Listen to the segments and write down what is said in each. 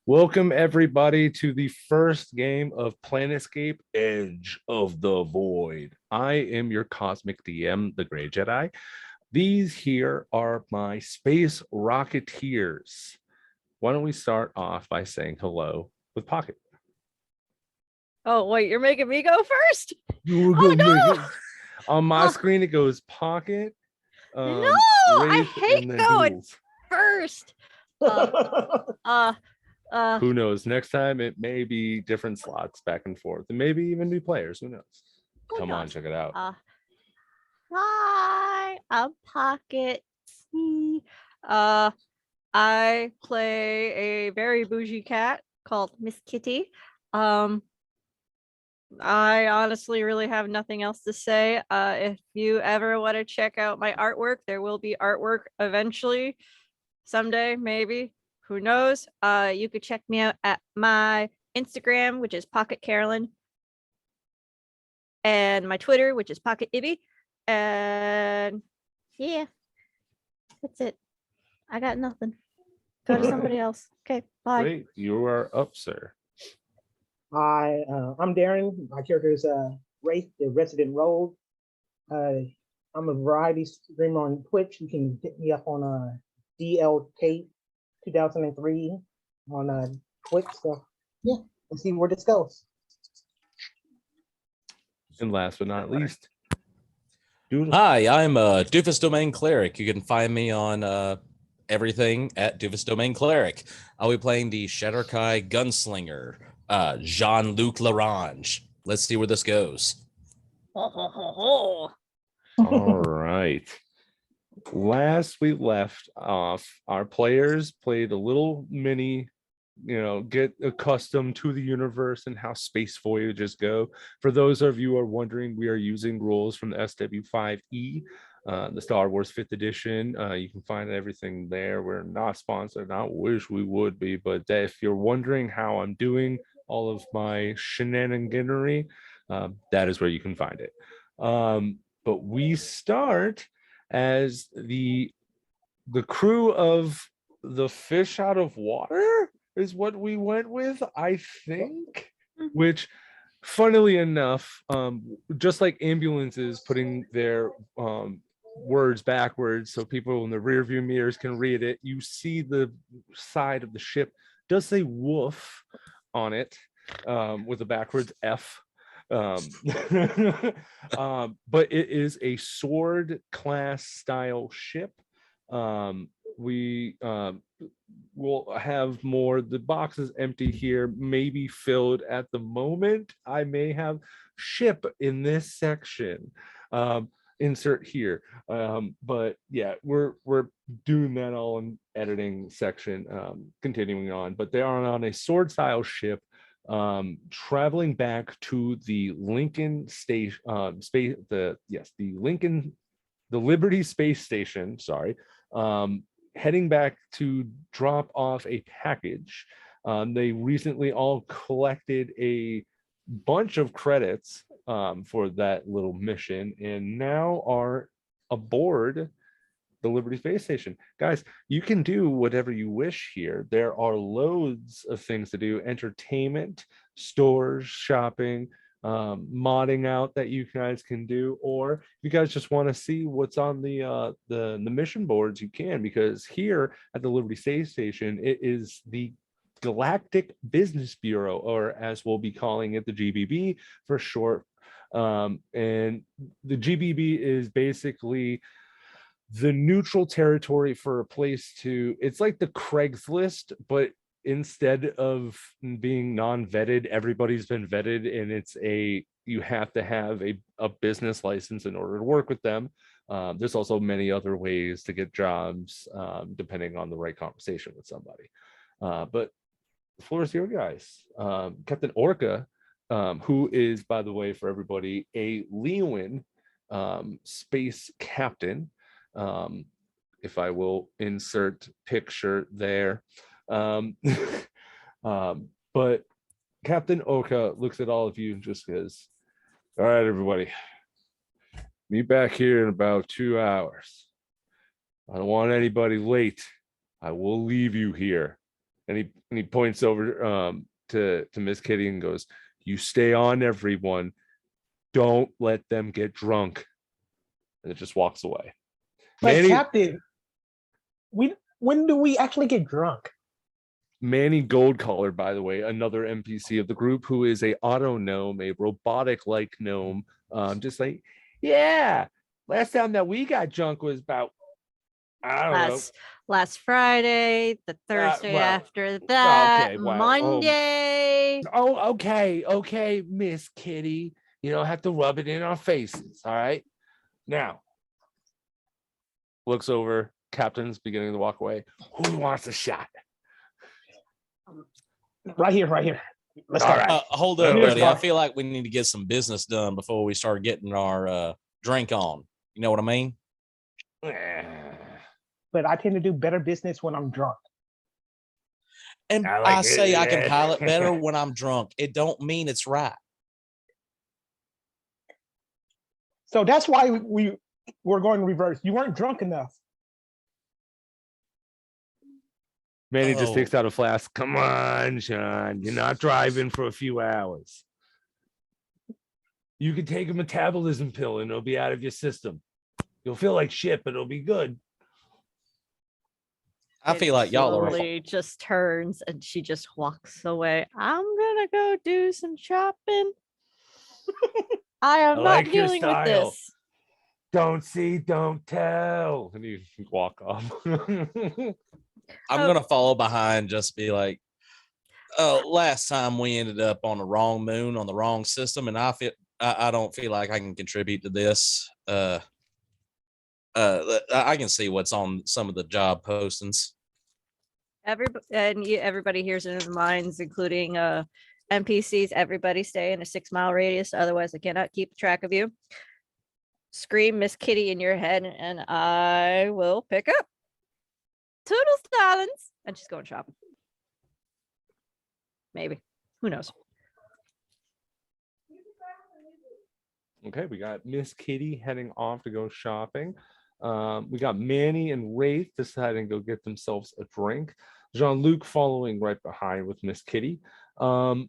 Welcome everybody to the first game of Planetscape Edge of the Void. I am your cosmic DM, the Grey Jedi. These here are my space rocketeers. Why don't we start off by saying hello with Pocket? Oh, wait, you're making me go first? You were Oh, gonna no! On my Oh, screen, it goes Pocket, no! I Wraith, hate and then going Duels. first. Uh, uh, uh, Who knows? Next time it may be different slots back and forth, and maybe even new players. Who knows? who Come on, knows? check it out. Hi, I'm Pocket. Uh, I play a very bougie cat called Miss Kitty. Um, I honestly really have nothing else to say. If you ever want to check out my artwork, there will be artwork eventually, someday, maybe. Who knows? You could check me out at my Instagram, which is Pocket Carolyn, and my Twitter, which is Pocket Ibby. And yeah, that's it. I got nothing. Go to somebody else. Okay, bye. Wait, you are up, sir. Hi, I'm Darren. My character is Wraith, the resident rogue. I'm a variety streamer on Twitch. You can hit me up on DLK 2003 on Twitch. So yeah, let's see where this goes. And last but not least, Hi, I'm Doofus Domain Cleric. You can find me on everything at Doofus Domain Cleric. I'll be playing the Shatterkai Gunslinger, Jean-Luc Larange. Let's see where this goes. all right. Last we left off, our players played a little mini, get accustomed to the universe and how space voyages go. For those of you who are wondering, we are using rules from the SW5E, the Star Wars 5th edition. You can find everything there. We're not sponsored. I wish we would be, but if you're wondering how I'm doing all of my shenaniganery, that is where you can find it. But we start as the crew of the fish out of water is what we went with, I think. Which, funnily enough, just like ambulances putting their words backwards so people in the rear view mirrors can read it, you see the side of the ship does say woof on it, with a backwards F. But it is a sword class style ship. We will have more. The box is empty here, maybe filled at the moment. I may have ship in this section. Insert here. But yeah, we're doing that all in editing section, continuing on. But they are on a sword style ship, traveling back to the Lincoln station, the Liberty space station, sorry, heading back to drop off a package. They recently all collected a bunch of credits for that little mission and now are aboard the Liberty Space Station. Guys, you can do whatever you wish here. There are loads of things to do: entertainment, stores, shopping, modding out that you guys can do, or if you guys just want to see what's on the mission boards, you can, because here at the Liberty Space Station, it is the Galactic Business Bureau, or as we'll be calling it, the GBB for short. And the GBB is basically the neutral territory for a place to, it's like the Craigslist, but instead of being non-vetted, everybody's been vetted, and you have to have a business license in order to work with them. There's also many other ways to get jobs, depending on the right conversation with somebody. But the floor is here, guys. Captain Orca, who is, by the way, for everybody, a Leeuwin space captain. If I will insert picture there. But Captain Orca looks at all of you and just goes, all right, everybody, meet back here in about 2 hours. I don't want anybody late. I will leave you here. he points over to Miss Kitty and goes, "You stay on, everyone. Don't let them get drunk." And it just walks away. But Manny, Captain, when do we actually get drunk? Manny Goldcollar, by the way, another NPC of the group, who is a auto gnome, a robotic-like gnome. Just like, yeah, last time that we got drunk was about, I don't know. Last Friday, the Thursday well, after that, okay, wow. Monday. Oh, okay, Miss Kitty. You don't have to rub it in our faces, all right? Now, looks over, Captain's beginning to walk away. Who wants a shot? Right here. Let's All go. right. Hold Let up, me buddy. I start. feel like we need to get some business done before we start getting our drink on. You know what I mean? But I tend to do better business when I'm drunk. And I like I say it. I can pilot better when I'm drunk. It don't mean it's right. So that's why we're going reverse. You weren't drunk enough. Manny just Oh. takes out a flask. Come on, Sean. You're not driving for a few hours. You can take a metabolism pill and it'll be out of your system. You'll feel like shit, but it'll be good. I feel like y'all are. Slowly just turns and she just walks away. I'm gonna go do some shopping. I am I not like your dealing with style. this. Don't see, don't tell. And you walk off. I'm gonna follow behind, just be like, oh, last time we ended up on the wrong moon on the wrong system, and I don't feel like I can contribute to this. I can see what's on some of the job postings. Everybody hears it in their minds, including NPCs. Everybody stay in a 6-mile radius, otherwise I cannot keep track of you. Scream Miss Kitty in your head, and I will pick up. Toodles, darlings, and she's going shopping. Maybe, who knows? Okay, we got Miss Kitty heading off to go shopping. We got Manny and Wraith deciding to go get themselves a drink. Jean-Luc following right behind with Miss Kitty. We'll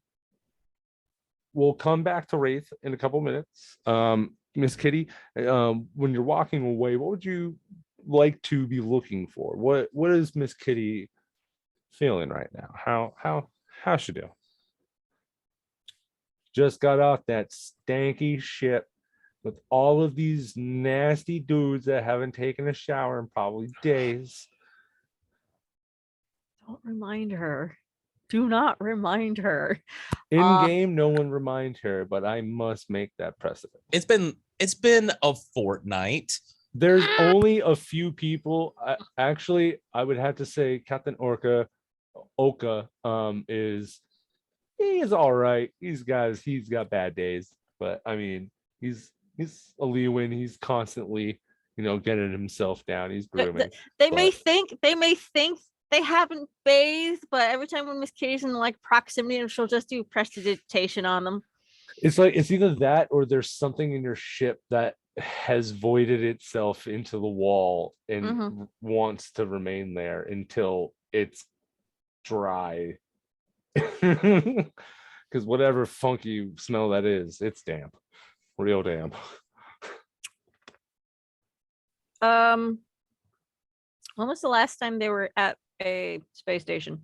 come back to Wraith in a couple minutes. Miss Kitty, when you're walking away, what would you like to be looking for? What is Miss Kitty feeling right now? How's she do? Just got off that stanky ship with all of these nasty dudes that haven't taken a shower in probably days. Don't remind her. Do not remind her. In game, no one reminds her, but I must make that precedent. It's been a fortnight. There's only a few people. Actually, I would have to say Captain Oka he's all right. He's got bad days, but I mean, he's a Lewin. He's constantly, getting himself down. He's grooming. They may think they haven't bathed, but every time when Miss Kitty's in like proximity, she'll just do prestidigitation on them. It's like it's either that or there's something in your ship that has voided itself into the wall and wants to remain there until it's dry. Because whatever funky smell that is, it's damp, real damp. When was the last time they were at a space station?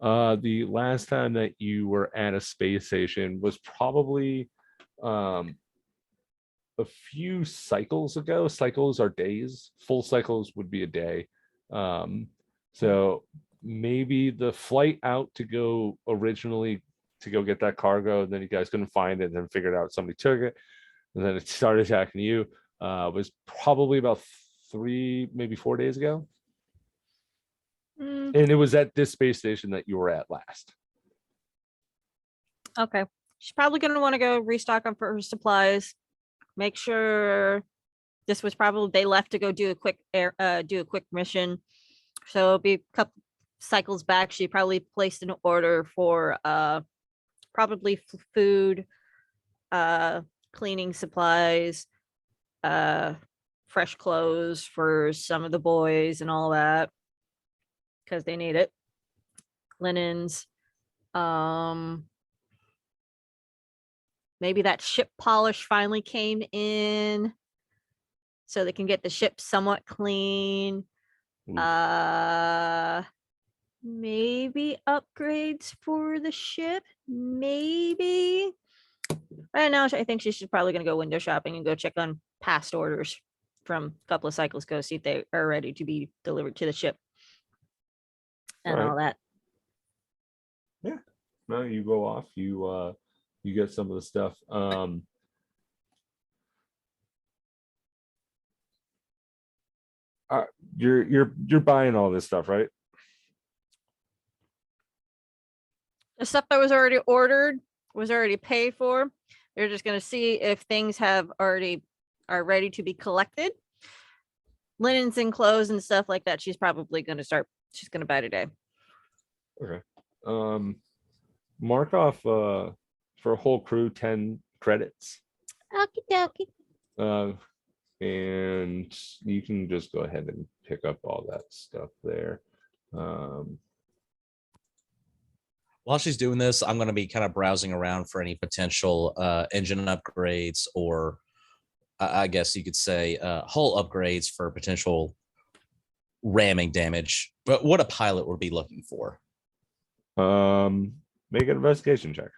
The last time that you were at a space station was probably a few cycles ago. Cycles are days. Full cycles would be a day. So maybe the flight out to go originally to go get that cargo, and then you guys couldn't find it, and then figured out somebody took it, and then it started attacking you. Was probably about 3, maybe 4 days ago. And it was at this space station that you were at last. Okay. She's probably going to want to go restock on for her supplies. Make sure this was probably they left to go do a quick mission. So it'll be a couple cycles back. She probably placed an order for probably food, cleaning supplies, fresh clothes for some of the boys and all that, because they need it. linens. Maybe that ship polish finally came in, so they can get the ship somewhat clean. Oof. Maybe upgrades for the ship. Maybe. Right now, I think she's probably going to go window shopping and go check on past orders from a couple of cycles ago, see if they are ready to be delivered to the ship and Alright. all that. No, you go off. You get some of the stuff. You're buying all this stuff, right? The stuff that was already ordered was already paid for. They're just going to see if things are ready to be collected. Linens and clothes and stuff like that. She's probably going to she's going to buy today. Okay. Mark off for a whole crew 10 credits. Okie dokie. And you can just go ahead and pick up all that stuff there. While she's doing this, I'm going to be kind of browsing around for any potential engine upgrades, or I guess you could say hull upgrades for potential ramming damage. But what a pilot would be looking for. Make an investigation check.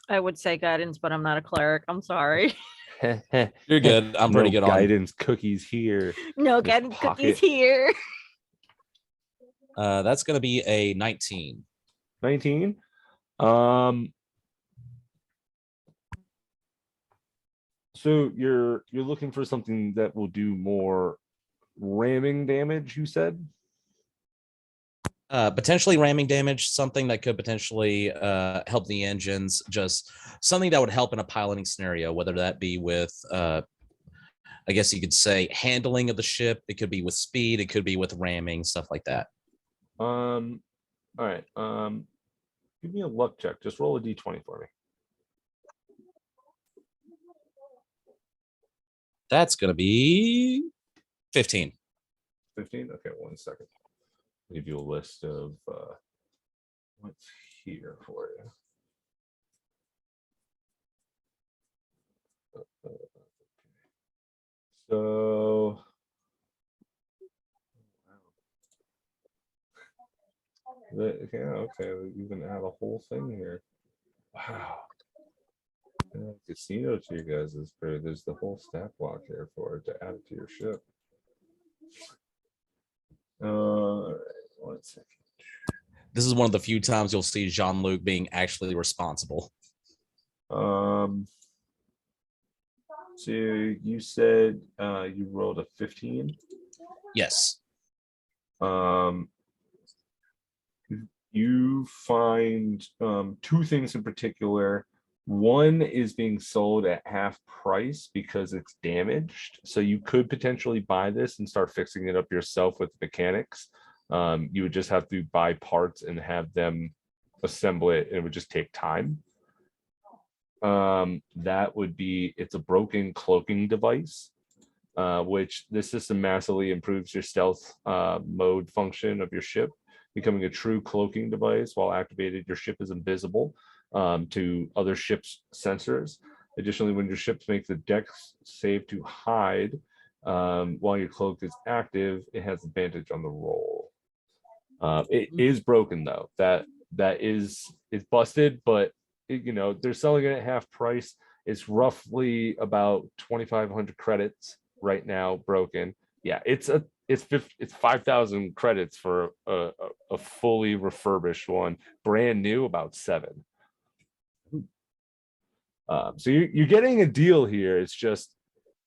I would say guidance, but I'm not a cleric. I'm sorry. You're good. I'm pretty good on guidance cookies here. No This guidance cookies pocket. here. That's going to be a 19. 19. So you're looking for something that will do more ramming damage, you said? Potentially ramming damage, something that could potentially help the engines, just something that would help in a piloting scenario, whether that be with, I guess you could say, handling of the ship. It could be with speed. It could be with ramming, stuff like that. All right. Give me a luck check. Just roll a d20 for me. That's going to be 15. 15? Okay, 1 second. I'll give you a list of what's here for you. So okay, you can add a whole thing here. Wow. Casino to you guys is great. There's the whole stat block here for it to add it to your ship. All right, 1 second. This is one of the few times you'll see Jean-Luc being actually responsible. So you said you rolled a 15. Yes. You find two things in particular. One is being sold at half price because it's damaged. So you could potentially buy this and start fixing it up yourself with mechanics. You would just have to buy parts and have them assemble it, and it would just take time. That would be, it's a broken cloaking device, which this system massively improves your stealth mode function of your ship, becoming a true cloaking device. While activated, your ship is invisible to other ships' sensors. Additionally, when your ships make the dex save to hide while your cloak is active, it has advantage on the roll. It is broken though. That is busted, but they're selling it at half price. It's roughly about 2,500 credits right now broken. Yeah, it's 5,000 credits for a fully refurbished one, brand new, about 7. So you're getting a deal here. It's just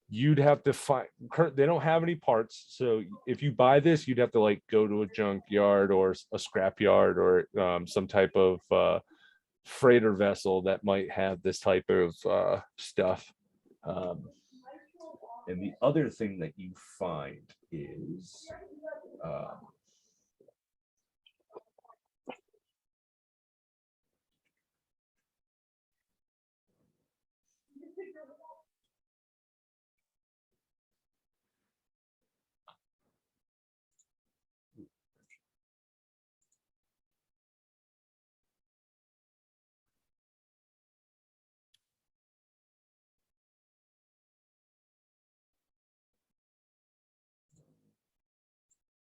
you'd have to find, they don't have any parts, so if you buy this, you'd have to like go to a junkyard or a scrap yard or some type of freighter vessel that might have this type of stuff. And the other thing that you find is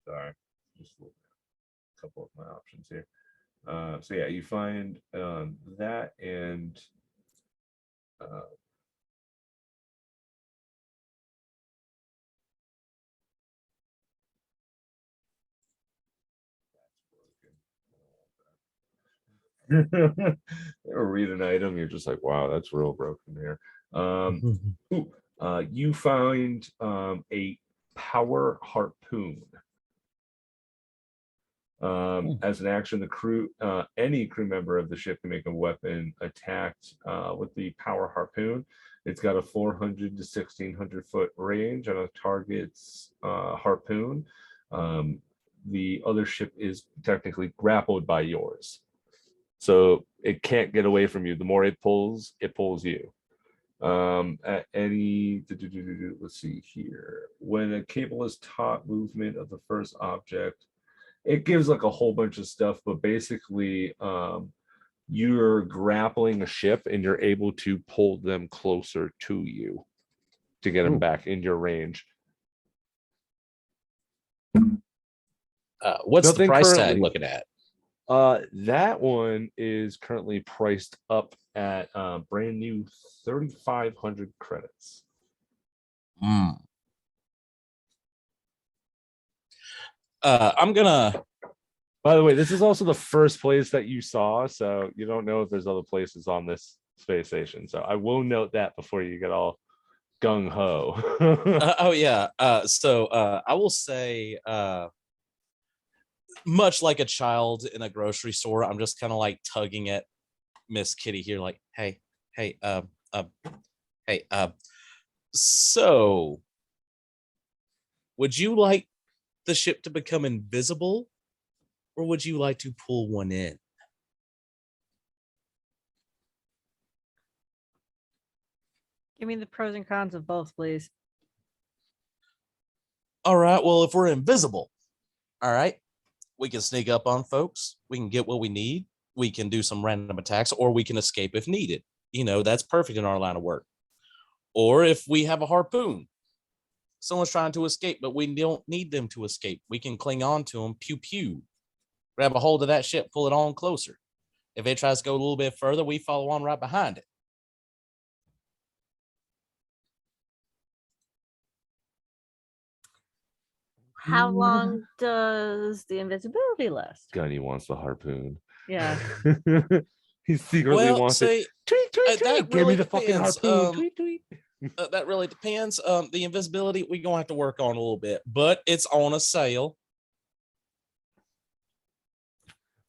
Sorry, just a couple of my options here. So yeah, you find that and read an item, you're just like, wow, that's real broken there. You find a power harpoon. As an action, the crew, any crew member of the ship can make a weapon attacked with the power harpoon. It's got a 400 to 1600 foot range on a target's harpoon. The other ship is technically grappled by yours, so it can't get away from you. The more it pulls you. At any, let's see here. When a cable is taught movement of the first object, it gives like a whole bunch of stuff, but basically you're grappling a ship and you're able to pull them closer to you to get them back in your range. What's Nothing the price currently. tag looking at? That one is currently priced up at brand new 3,500 credits. I'm gonna. By the way, this is also the first place that you saw, so you don't know if there's other places on this space station. So I will note that before you get all gung ho. Oh yeah. So I will say, much like a child in a grocery store, I'm just kind of like tugging at Miss Kitty here, like, hey, so would you like the ship to become invisible, or would you like to pull one in? Give me the pros and cons of both, please. All right, well, if we're invisible, all right, we can sneak up on folks, we can get what we need, we can do some random attacks, or we can escape if needed. You know, that's perfect in our line of work. Or if we have a harpoon, someone's trying to escape, but we don't need them to escape, we can cling on to them, pew pew, grab a hold of that ship, pull it on closer. If it tries to go a little bit further, we follow on right behind it. How long does the invisibility last? Gunny wants the harpoon. Yeah. He secretly wants it. Tweet, tweet, tweet. Give me the fucking harpoon. Tweet, tweet. That really depends. The invisibility we're gonna have to work on a little bit, but it's on a sale.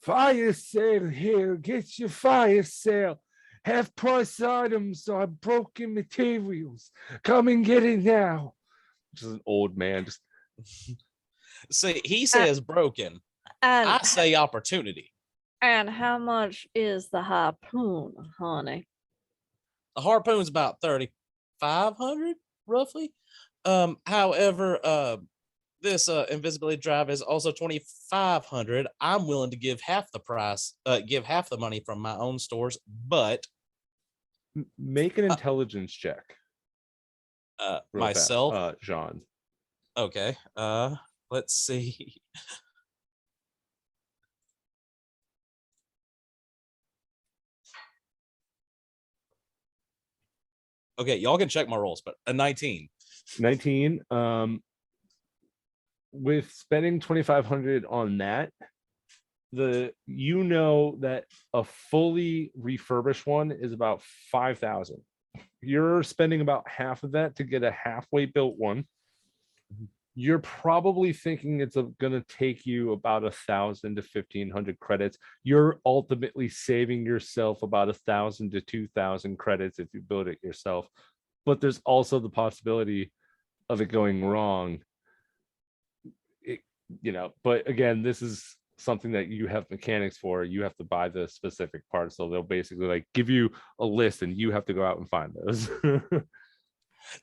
Fire sale here. Get your fire sale. Half price items are broken materials. Come and get it now. Just an old man. Just See, he says broken. And I say opportunity. And how much is the harpoon, honey? The harpoon's about 3,500 roughly. However, this invisibility drive is also 2,500. I'm willing to give half the price, give half the money from my own stores, but make an intelligence check. Myself, Jean. Okay. Let's see. Okay, y'all can check my rolls, but a 19. 19. With spending 2,500 on that, you know that a fully refurbished one is about 5,000. You're spending about half of that to get a halfway built one. You're probably thinking it's going to take you about 1,000 to 1,500 credits. You're ultimately saving yourself about 1,000 to 2,000 credits if you build it yourself. But there's also the possibility of it going wrong. But again, this is something that you have mechanics for. You have to buy the specific parts, so they'll basically like give you a list and you have to go out and find those.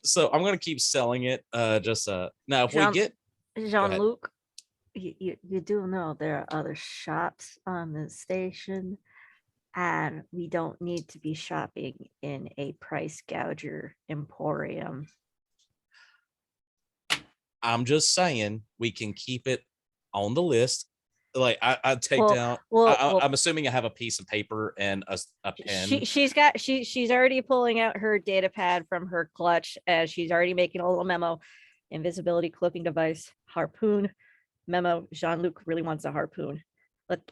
So I'm gonna keep selling it. Now if we get Jean-Luc, you do know there are other shops on the station, and we don't need to be shopping in a price gouger emporium. I'm just saying we can keep it on the list. Like I take Well, down. well, I'm assuming I have a piece of paper and a pen. she's already pulling out her data pad from her clutch as she's already making a little memo. Invisibility cloaking device, harpoon, memo. Jean-Luc really wants a harpoon.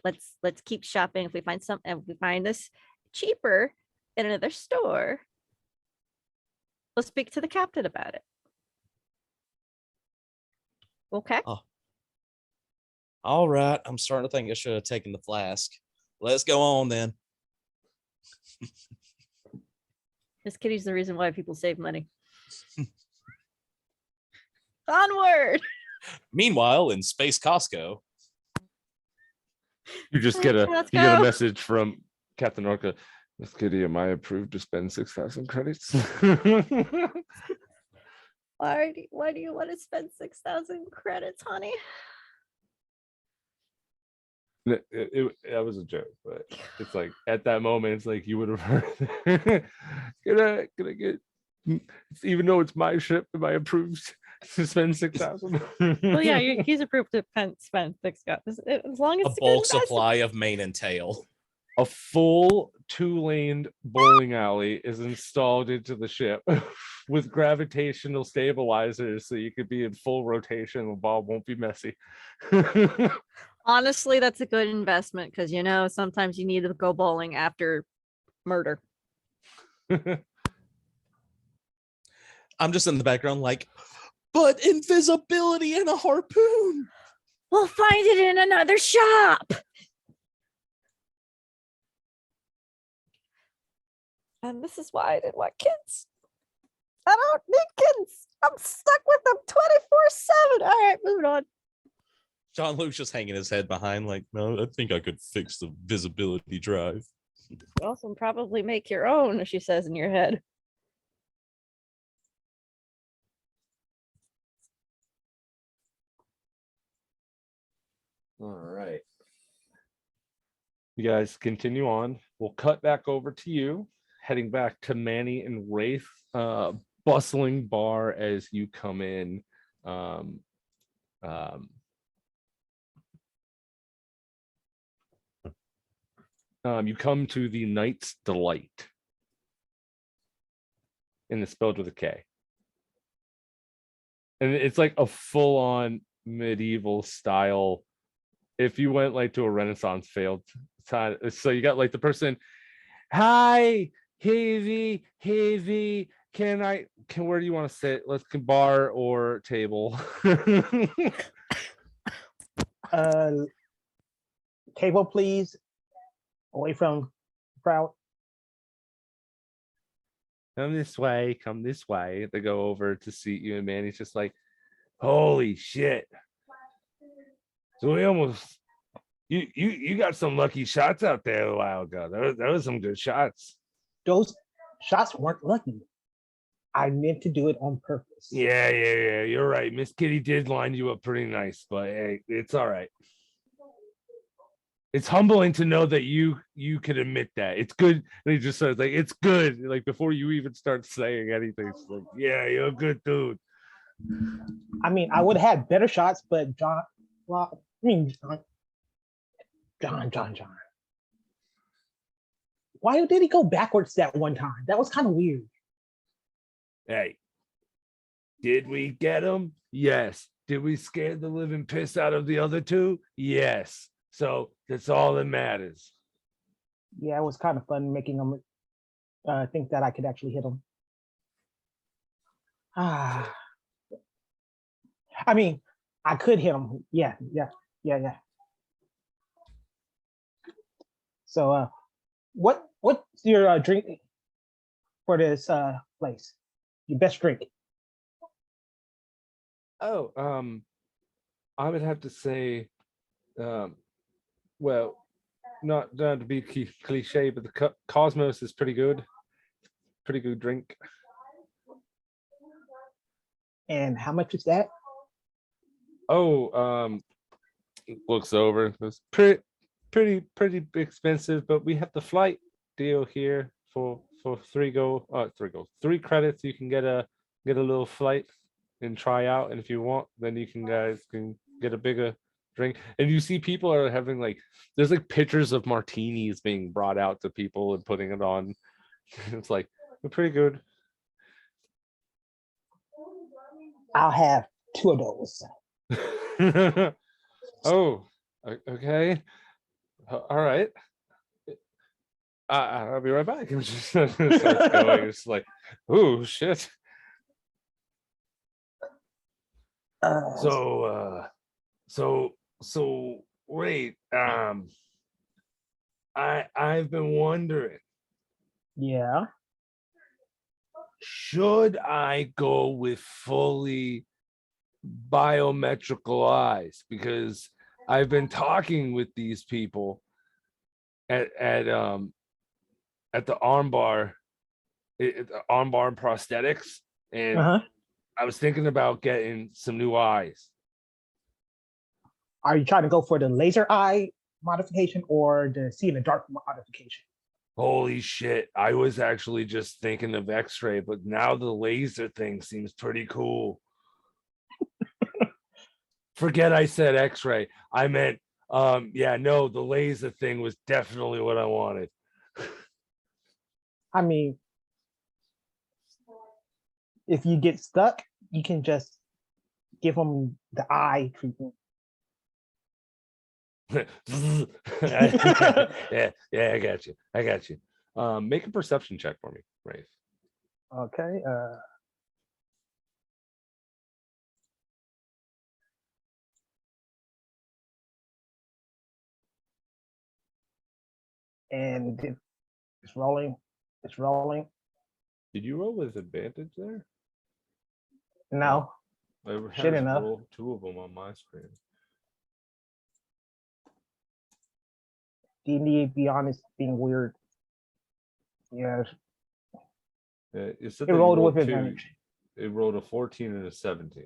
Let's keep shopping. If we find this cheaper in another store, we'll speak to the captain about it. Okay. Oh. All right. I'm starting to think I should have taken the flask. Let's go on then. Miss Kitty's the reason why people save money. Onward. Meanwhile, in Space Costco, You just get a Let's you get a go. message from Captain Orca. Miss Kitty, am I approved to spend 6,000 credits? Why do you want to spend 6,000 credits, honey? That was a joke, but it's like at that moment, it's like you would have heard. Can I get? Even though it's my ship, am I approved to spend 6,000? Well, yeah, he's approved to spend 6,000 as long as a it's a good bulk investment. supply of mane and tail. A full 2-laned bowling alley is installed into the ship with gravitational stabilizers, so you could be in full rotation. The ball won't be messy. Honestly, that's a good investment because sometimes you need to go bowling after murder. I'm just in the background like, but invisibility and a harpoon. We'll find it in another shop. And this is why I didn't want kids. I don't need kids. I'm stuck with them 24/7. All right, moving on. Jean-Luc's just hanging his head behind like, no, I think I could fix the visibility drive. You also probably make your own, she says in your head. All right. You guys continue on. We'll cut back over to you, heading back to Manny and Wraith, bustling bar as you come in. You come to the Knight's Delight, and it's spelled with a K. And it's like a full-on medieval style. If you went like to a Renaissance failed time, so you got like the person, hi, heavy, where do you want to sit? Let's bar or table. Table, please. Away from the crowd. Come this way. They go over to seat you, and Manny's just like, holy shit. So we almost you got some lucky shots out there a while ago. There was some good shots. Those shots weren't lucky. I meant to do it on purpose. Yeah. You're right. Miss Kitty did line you up pretty nice, but hey, it's all right. It's humbling to know that you could admit that. It's good. And he just says, like, it's good. Like, before you even start saying anything, it's like, yeah, you're a good dude. I mean, I would have had better shots, but John. Why did he go backwards that one time? That was kind of weird. Hey, did we get him? Yes. Did we scare the living piss out of the other two? Yes. So that's all that matters. Yeah, it was kind of fun making him think that I could actually hit him. I mean, I could hit him. Yeah. So, what's your drink for this place? Your best drink? Oh, I would have to say, well, not to be cliche, but the Cosmos is pretty good. Pretty good drink. And how much is that? Oh, looks over. It's pretty expensive, but we have the flight deal here for 3 credits. You can get a little flight and try out, and if you want, then you guys can get a bigger drink. And you see people are having like, there's like pictures of martinis being brought out to people and putting it on. It's like, they're pretty good. I'll have 2 of those. Oh, okay. All right. I'll be right back. It was just starts going. It's like, oh shit. So wait. I've been wondering, Yeah. should I go with fully biometrical eyes? Because I've been talking with these people at the armbar, the armbar prosthetics, and I was thinking about getting some new eyes. Are you trying to go for the laser eye modification or the see in the dark modification? Holy shit. I was actually just thinking of X-ray, but now the laser thing seems pretty cool. Forget I said X-ray. I meant, yeah, no, the laser thing was definitely what I wanted. I mean, if you get stuck, you can just give them the eye treatment. Yeah, I got you. Make a perception check for me, Rafe. Okay. And it's rolling. It's rolling. Did you roll with advantage there? No. I Shit has enough. rolled 2 of them on my screen. D&D, be honest, being weird. Yeah. You said It that you rolled with 2. advantage. It rolled a 14 and a 17.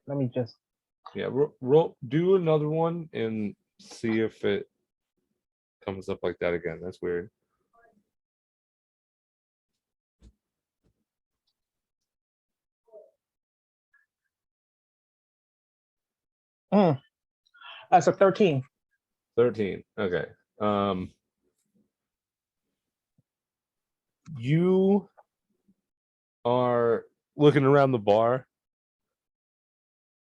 Let me just. Yeah, roll, do another one and see if it comes up like that again. That's weird. That's a 13. 13. Okay. You are looking around the bar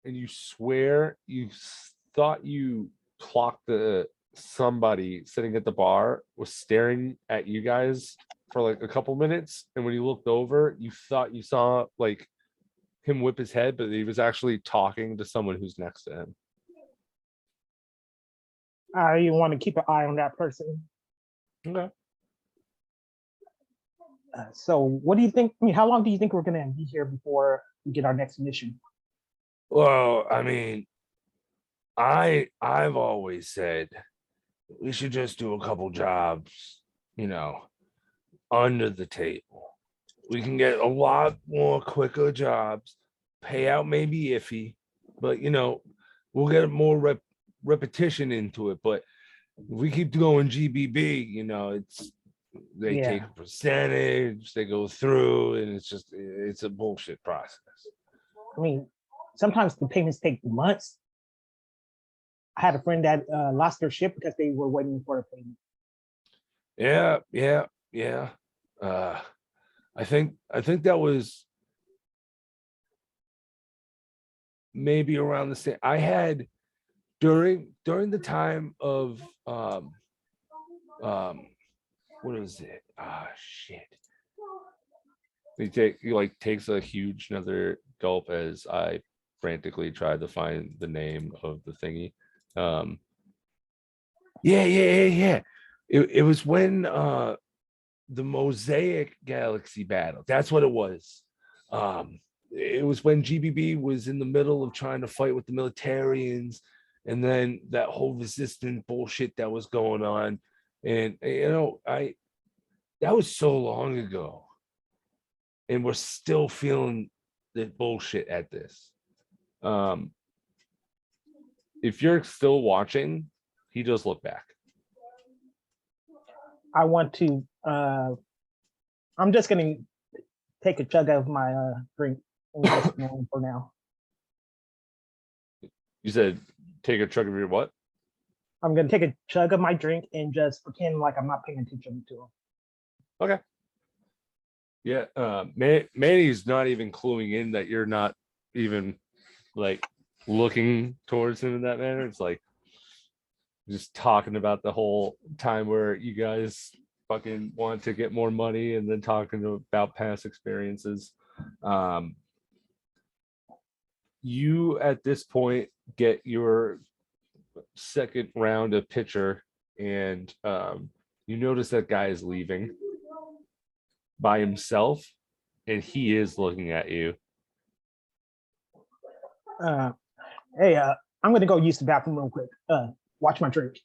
and you swear you thought you clocked somebody sitting at the bar was staring at you guys for like a couple minutes, and when you looked over you thought you saw like him whip his head, but he was actually talking to someone who's next to him. You want to keep an eye on that person. Okay. So what do you think? I mean, how long do you think we're going to be here before we get our next mission? Well, I mean, I've always said we should just do a couple jobs, under the table. We can get a lot more quicker jobs, payout maybe iffy, but we'll get more repetition into it. But if we keep going GBB, they take a percentage, they go through, and it's a bullshit process. I mean, sometimes the payments take months. I had a friend that lost their ship because they were waiting for a payment. Yeah. I think that was maybe around the same. I had during the time of what is it? Shit. He takes a huge another gulp as I frantically tried to find the name of the thingy. Yeah. It was when the Mosaic Galaxy battle. That's what it was. It was when GBB was in the middle of trying to fight with the Militarians, and then that whole resistant bullshit that was going on. And that was so long ago, and we're still feeling the bullshit at this. If you're still watching, he just looked back. I want to. I'm just gonna take a chug of my drink for now. You said take a chug of your what? I'm gonna take a chug of my drink and just pretend like I'm not paying attention to him. Okay. Yeah, Manny's not even cluing in that you're not even like looking towards him in that manner. It's like just talking about the whole time where you guys fucking want to get more money and then talking about past experiences. You at this point get your second round of pitcher, and you notice that guy is leaving by himself, and he is looking at you. Hey, I'm gonna go use the bathroom real quick. Watch my drink,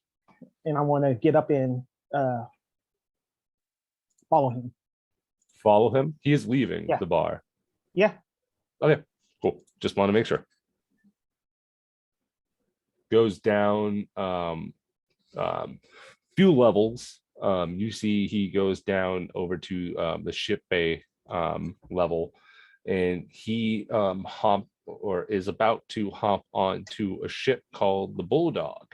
and I want to get up and follow him. Follow him. He is leaving Yeah. the bar. Yeah. Okay, cool. Just want to make sure. Goes down few levels. You see he goes down over to the ship bay level, and he is about to hop onto a ship called the Bulldog.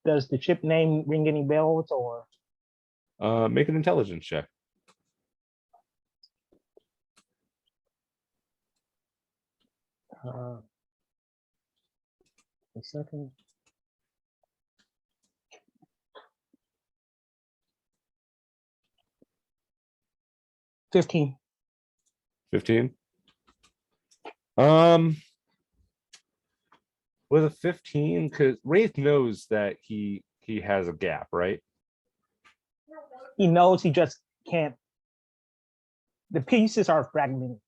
Does the ship name ring any bells or? Make an intelligence check. A second. 15. 15. With a 15, because Wraith knows that he has a gap, right? He knows, he just can't. The pieces are fragmented.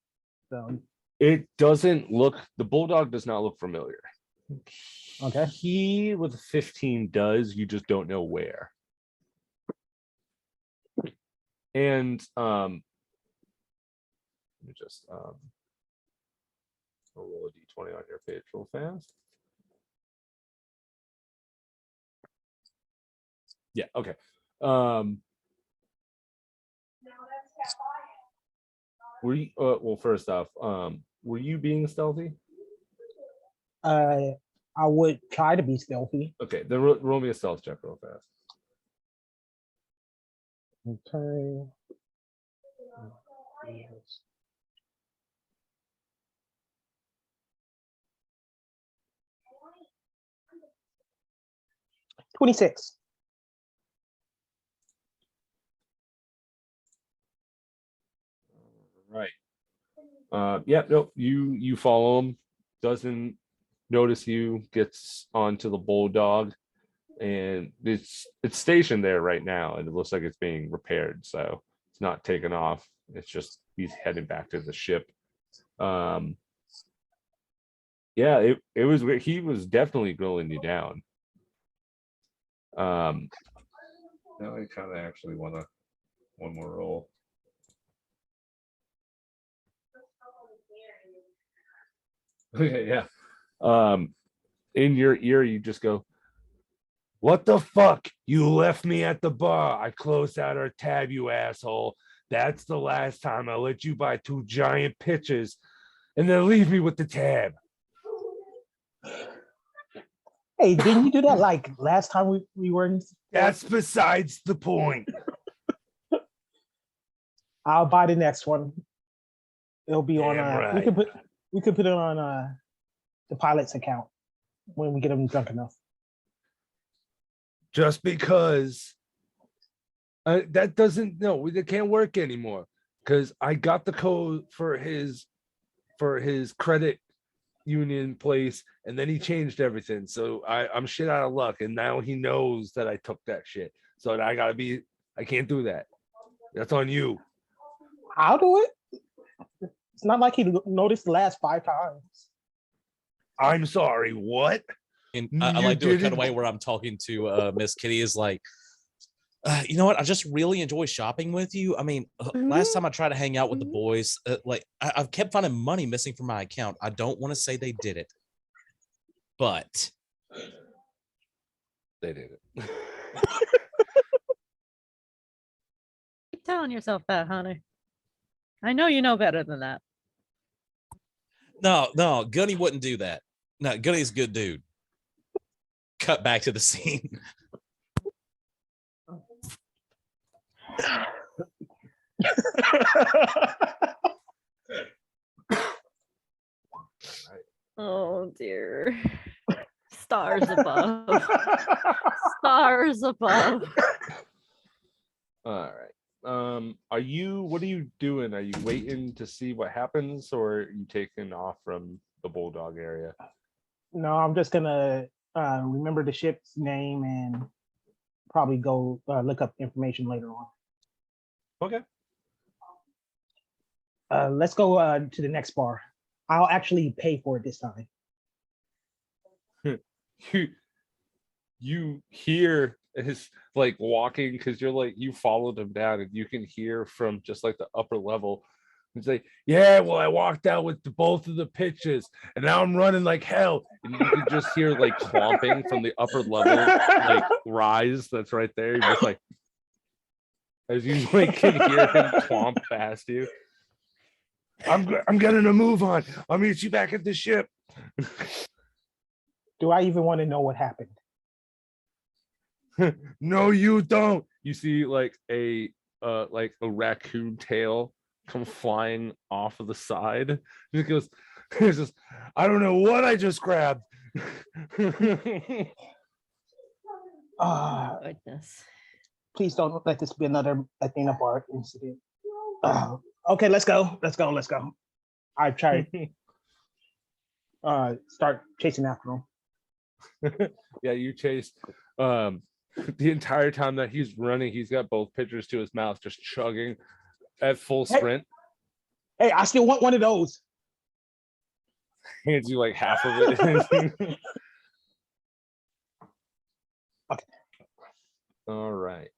So It doesn't look, the Bulldog does not look familiar. Okay. He with a 15 does, you just don't know where. And let me just I'll roll a d20 on your page real fast. Yeah, okay. Were you well, first off, were you being stealthy? I would try to be stealthy. Okay, then roll me a stealth check real fast. Okay. 26. Right. Yeah, no, you follow him, doesn't notice you, gets onto the Bulldog, and it's stationed there right now, and it looks like it's being repaired, so it's not taken off. It's just he's heading back to the ship. Yeah, it was, he was definitely grilling you down. Now I kind of actually want to one more roll. Okay, yeah. In your ear, you just go, "What the fuck? You left me at the bar. I closed out our tab, you asshole. That's the last time I let you buy 2 giant pitchers and then leave me with the tab." Hey, didn't you do that like last time we were in? That's besides the point. I'll buy the next one. It'll be on Damn we right. could put it on the pilot's account when we get him drunk enough. Just because that doesn't, no, it can't work anymore, because I got the code for his credit union place, and then he changed everything, so I'm shit out of luck, and now he knows that I took that shit, so I can't do that. That's on you. I'll do it. It's not like he noticed the last 5 times. I'm sorry, what? And I like do a cutaway where I'm talking to Miss Kitty is like, you know what? I just really enjoy shopping with you. I mean, last time I tried to hang out with the boys, like I've kept finding money missing from my account. I don't want to say they did it, but they did it. Keep telling yourself that, honey. I know you know better than that. No, Gunny wouldn't do that. No, Gunny's a good dude. Cut back to the scene. Oh dear. Stars above. Stars above. All right. What are you doing? Are you waiting to see what happens, or are you taking off from the bulldog area? No, I'm just gonna remember the ship's name and probably go look up information later on. Okay. Let's go to the next bar. I'll actually pay for it this time. You hear his like walking, because you're like, you followed him down, and you can hear from just like the upper level. He's like, yeah, well, I walked out with both of the pitches, and now I'm running like hell. And you can just hear like clomping from the upper level, like rise that's right there. You're just like, as you like can hear him clomp past you. I'm getting a move on. I'll meet you back at the ship. Do I even want to know what happened? No, you don't. You see like a raccoon tail come flying off of the side. He goes, it's just, I don't know what I just grabbed. Goodness. Please don't let this be another Athena Bar incident. Okay, let's go. I try start chasing after him. Yeah, you chase. The entire time that he's running, he's got both pitchers to his mouth, just chugging at full sprint. Hey, I still want one of those. Hands you like half of it. Okay. All right.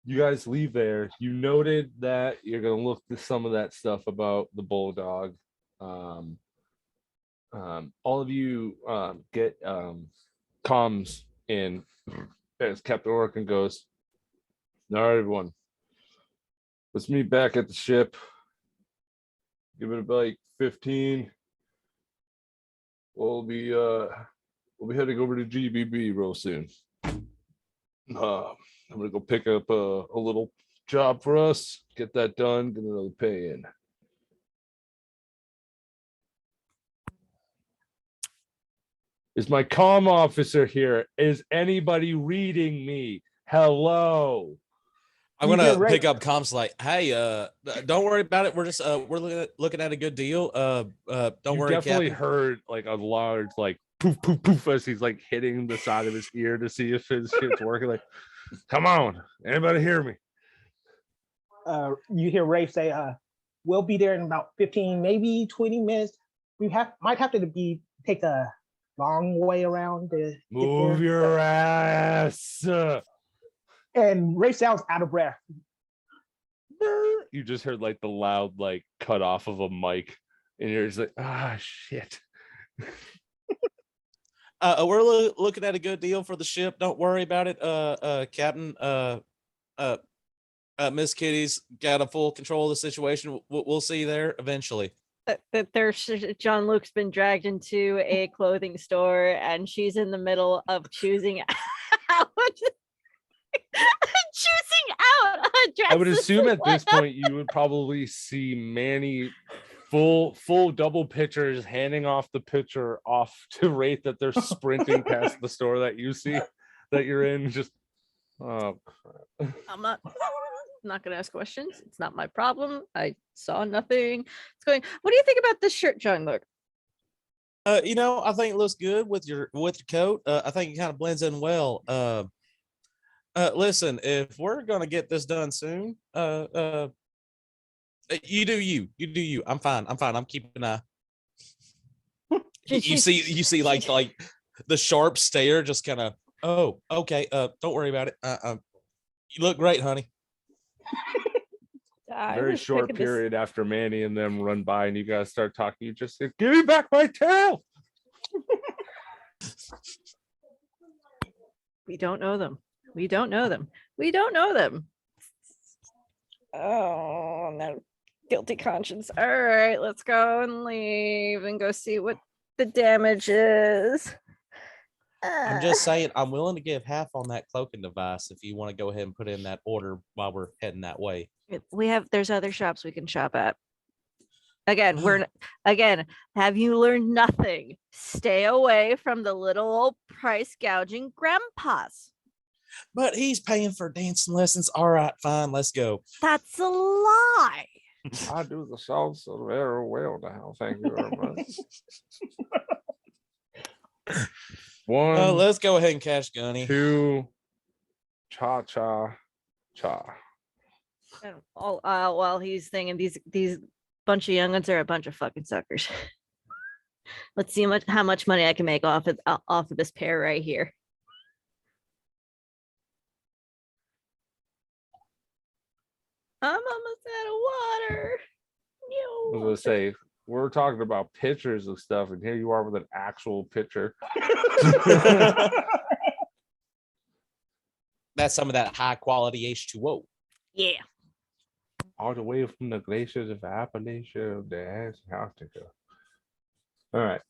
You guys leave there. You noted that you're gonna look to some of that stuff about the bulldog. All of you get comms in as Captain Orkin goes, all right, everyone, let's meet back at the ship. Give it about like 15. We'll be heading over to GBB real soon. I'm gonna go pick up a little job for us, get that done, get another pay in. Is my comm officer here? Is anybody reading me? Hello. I'm gonna pick up comms like, hey, don't worry about it. We're just we're looking at a good deal. Don't worry, Definitely Captain. heard like a large like poof poof poof as he's like hitting the side of his ear to see if his shit's working. Like, come on, anybody hear me? You hear Rafe say, we'll be there in about 15, maybe 20 minutes. We might have to take a long way around to Move your ass. And Rafe sounds out of breath. You just heard like the loud like cut off of a mic, and you're just like, shit. We're looking at a good deal for the ship. Don't worry about it, Captain. Miss Kitty's got a full control of the situation. We'll see you there eventually. John Luke's been dragged into a clothing store, and she's in the middle of choosing out. I would assume at this point you would probably see Manny full double pitchers handing off the pitcher off to Wraith, that they're sprinting past the store that you see that you're in. Just oh crap. I'm not gonna ask questions. It's not my problem. I saw nothing. It's going. What do you think about this shirt, John Luke? I think it looks good with your coat. I think it kind of blends in well. Listen, if we're gonna get this done soon, you do you. I'm fine. I'm keeping an eye. You see like the sharp stare, just kind of, oh, okay. Don't worry about it. You look great, honey. Very short period after Manny and them run by, and you guys start talking. You just say, "Give me back my tail." We don't know them. Oh no. Guilty conscience. All right, let's go and leave and go see what the damage is. I'm just saying, I'm willing to give half on that cloaking device if you want to go ahead and put in that order while we're heading that way. There's other shops we can shop at. Again, have you learned nothing? Stay away from the little old price gouging grandpas. But he's paying for dancing lessons. All right, fine, let's go. That's a lie. I do the salsa very well now. Thank you very much. One, Let's go ahead and catch Gunny. 2, cha cha cha. And while he's thinking these bunch of young'uns are a bunch of fucking suckers. Let's see how much money I can make off of this pair right here. I'm almost out of water. I was gonna say, we're talking about pictures of stuff, and here you are with an actual picture. That's some of that high quality H2O. Yeah. All the way from the glaciers of Appalachia of the Antarctica. All right.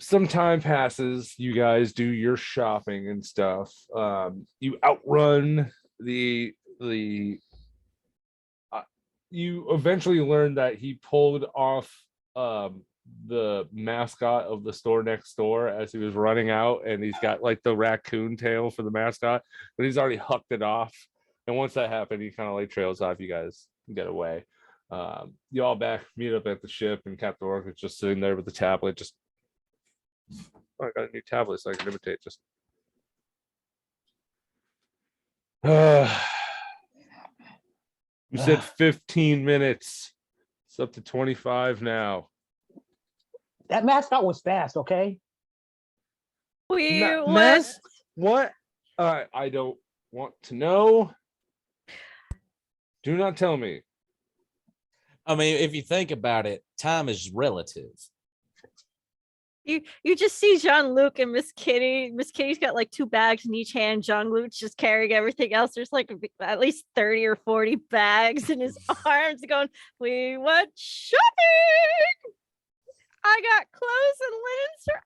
Some time passes. You guys do your shopping and stuff. You outrun the you eventually learn that he pulled off the mascot of the store next door as he was running out, and he's got like the raccoon tail for the mascot, but he's already hucked it off. And once that happened, he kind of like trails off. You guys get away. You all meet up at the ship, and Captain Orc is just sitting there with the tablet. Just, oh, I got a new tablet so I can imitate. Just, you said 15 minutes. It's up to 25 now. That mascot was fast, okay? What? I don't want to know. Do not tell me. I mean, if you think about it, time is relative. You just see Jean-Luc and Miss Kitty. Miss Kitty's got like 2 bags in each hand. Jean-Luc's just carrying everything else. There's like at least 30 or 40 bags in his arms going, we went shopping. I got clothes and linens for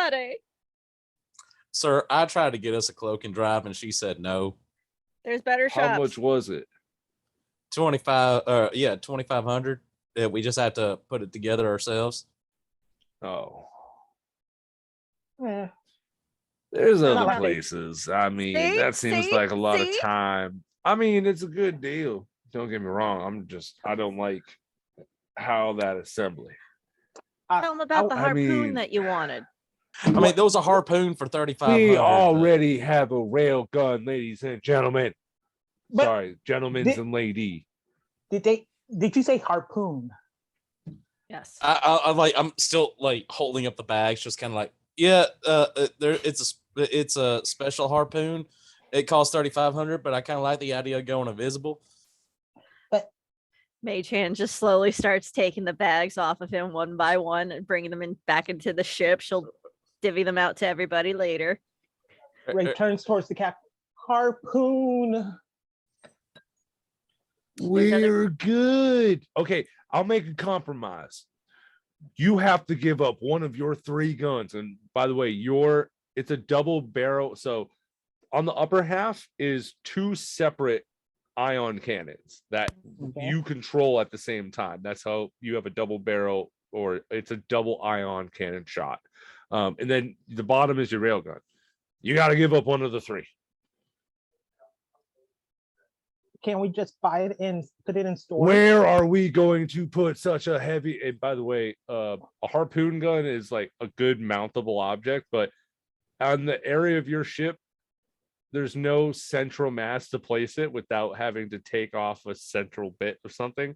everybody. Sir, I tried to get us a cloak and drive, and she said no. There's better shops. How much was it? 2,500. Yeah, we just have to put it together ourselves. Oh. Yeah. There's other like- places. I mean, that seems like a lot of time. I mean, it's a good deal. Don't get me wrong. I don't like how that assembly. Tell them about the harpoon mean- that you wanted. I mean, there was a harpoon for 3,500. We already have a rail gun, ladies and gentlemen. But Sorry, gentlemen and lady. did you say harpoon? Yes. I'm still like holding up the bags, just kind of like, yeah. It's a special harpoon. It costs 3,500, but I kind of like the idea of going invisible. Mage Hand just slowly starts taking the bags off of him one by one and bringing them back into the ship. She'll divvy them out to everybody later. Ray turns towards the captain. Harpoon. We're good. Okay, I'll make a compromise. You have to give up one of your 3 guns. And by the way, it's a double barrel. So on the upper half is 2 separate ion cannons that you control at the same time. That's how you have a double barrel, or it's a double ion cannon shot. And then the bottom is your railgun. You got to give up one of the 3. Can we just buy it and put it in storage? Where are we going to put such a heavy? And by the way, a harpoon gun is like a good mountable object, but on the area of your ship, there's no central mass to place it without having to take off a central bit or something,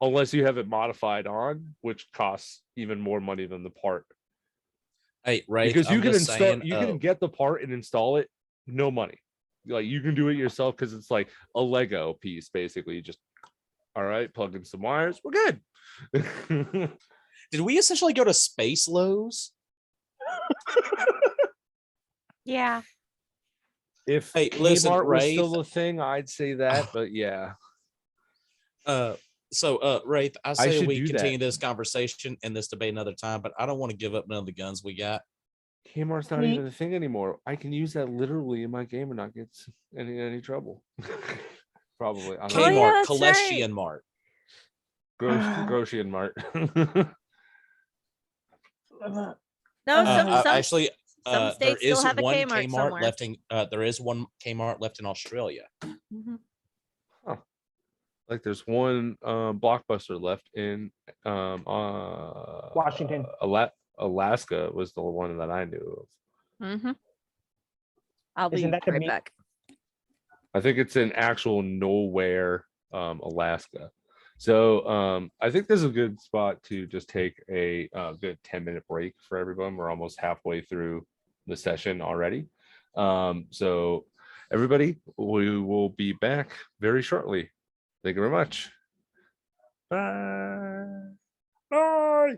unless you have it modified on, which costs even more money than the part. Hey, right? Because you can get the part and install it, no money. Like you can do it yourself because it's like a Lego piece, basically. You just, all right, plug in some wires, we're good. Did we essentially go to Space Lowe's? Yeah. If Hey, listen, Kmart was Ray, still a thing, I'd say that, but yeah. Wraith, I I say should we do that. continue this conversation and this debate another time, but I don't want to give up none of the guns we got. Kmart's not Me- even a thing anymore. I can use that literally in my game and not get any trouble. Probably. I don't Oh, know. yeah, Kmart, that's Kaleshian Mart. Grocery Mart. No, some Actually, some there states still is have a one Kmart Kmart somewhere. left in. There is one Kmart left in Australia. Mhm. Like there's one Blockbuster left in Washington. Alaska was the one that I knew of. Mhm. I'll be Isn't that the right meat? back. I think it's in actual nowhere, Alaska. So I think this is a good spot to just take a good 10-minute break for everyone. We're almost halfway through the session already. So everybody, we will be back very shortly. Thank you very much. Bye. Bye.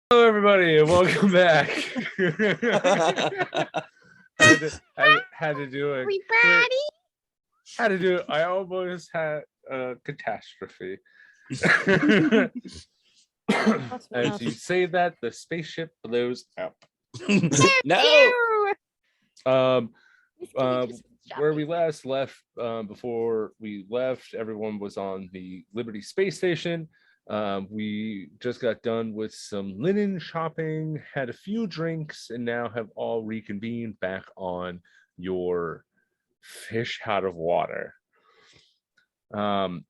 Hello, everybody, and welcome back. had to do it. Everybody. Had to do it. I almost had a catastrophe. As you say that, the spaceship blows up. No. Where we last left, before we left, everyone was on the Liberty space station. We just got done with some linen shopping, had a few drinks, and now have all reconvened back on your fish out of water. Captain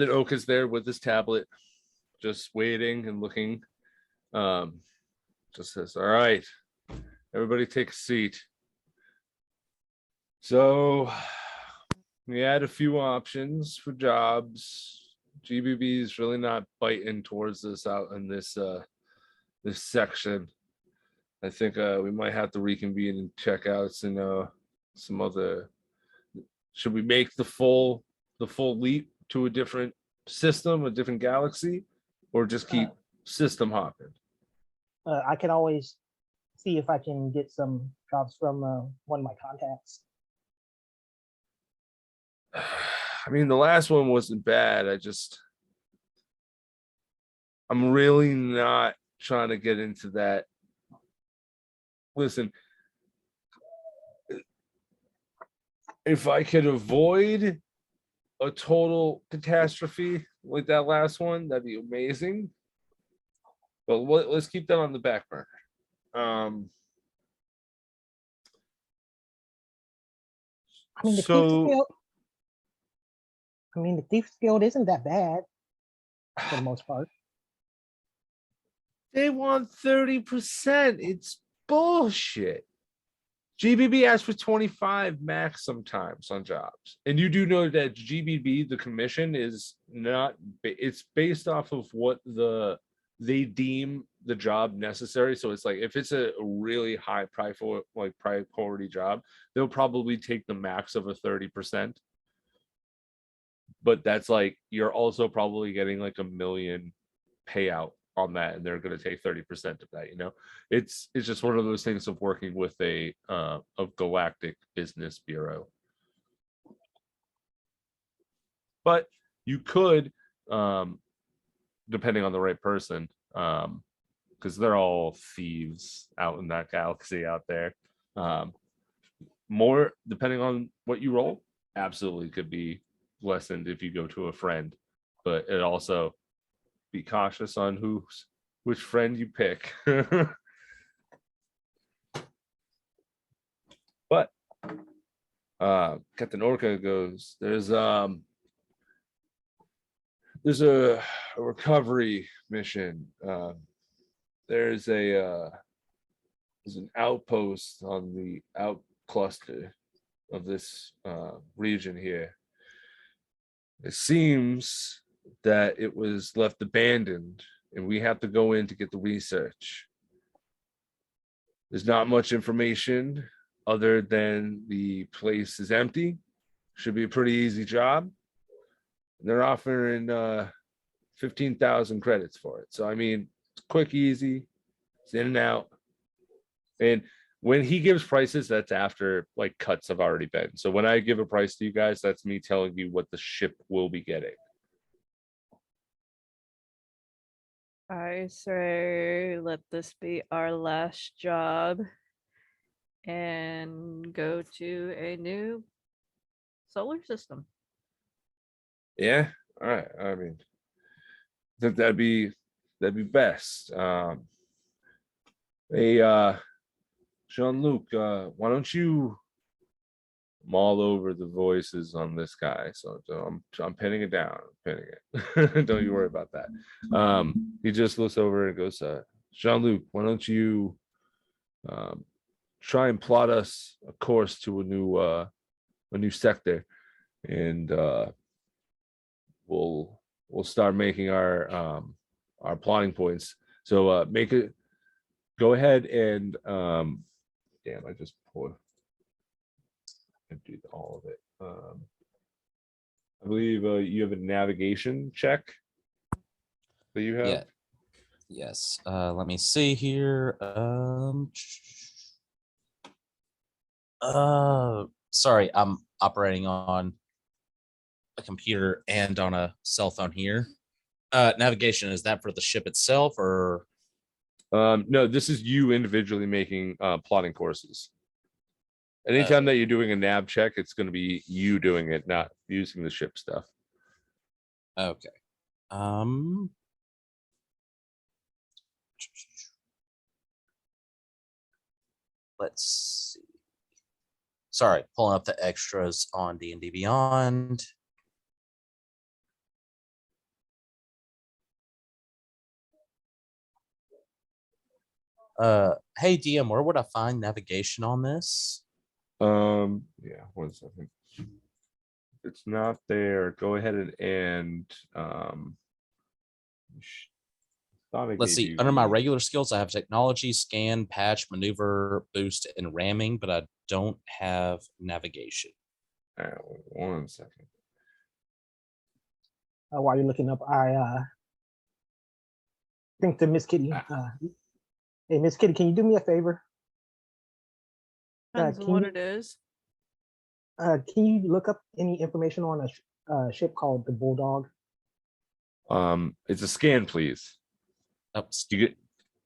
Oak is there with his tablet, just waiting and looking. Just says, all right, everybody take a seat. So we had a few options for jobs. GBB is really not biting towards us out in this this section. I think we might have to reconvene and check out some other. Should we make the full leap to a different system, a different galaxy, or just keep system hopping? I can always see if I can get some jobs from one of my contacts. I mean, the last one wasn't bad. I'm really not trying to get into that. Listen, if I could avoid a total catastrophe like that last one, that'd be amazing. But let's keep that on the back burner. I mean, the Thief's Guild isn't that bad for the most part. They want 30%. It's bullshit. GBB asks for 25 max sometimes on jobs. And you do know that GBB, the commission, is not, it's based off of what they deem the job necessary. So it's like, if it's a really high priority job, they'll probably take the max of a 30%. But that's like, you're also probably getting like $1 million payout on that, and they're going to take 30% of that. It's just one of those things of working with a galactic business bureau. But you could, depending on the right person, because they're all thieves out in that galaxy out there. More depending on what you roll, absolutely could be lessened if you go to a friend, but it also be cautious on which friend you pick. But Captain Orca goes, there's a recovery mission. There's an outpost on the out cluster of this region here. It seems that it was left abandoned, and we have to go in to get the research. There's not much information other than the place is empty. Should be a pretty easy job. They're offering 15,000 credits for it. So I mean, it's quick, easy, it's in and out. And when he gives prices, that's after like cuts have already been. So when I give a price to you guys, that's me telling you what the ship will be getting. I say let this be our last job and go to a new solar system. Yeah, all right. I mean, I think that'd be best. Hey, Jean-Luc, why don't you maul over the voices on this guy? So I'm pinning it down, Don't you worry about that. He just looks over and goes, Jean-Luc, why don't you try and plot us a course to a new sector, and we'll start making our plotting points. So make it. Go ahead and damn, I just emptied all of it. I believe you have a navigation check that you have. Yeah. Yes. Let me see here. Sorry, I'm operating on a computer and on a cell phone here. Navigation, is that for the ship itself or? No, this is you individually making plotting courses. Anytime that you're doing a nav check, it's going to be you doing it, not using the ship stuff. Okay. Let's see. Sorry, pulling up the extras on D&D Beyond. Hey DM, where would I find navigation on this? Yeah, 1 second. If it's not there, go ahead and thought I Let's gave see. you Under my the- regular skills, I have technology, scan, patch, maneuver, boost, and ramming, but I don't have navigation. 1 second. While you're looking up, I think to Miss Kitty. Hey, Miss Kitty, can you do me a favor? Depends on can what you- it is. Can you look up any information on a ship called the Bulldog? It's a scan, please. Oops.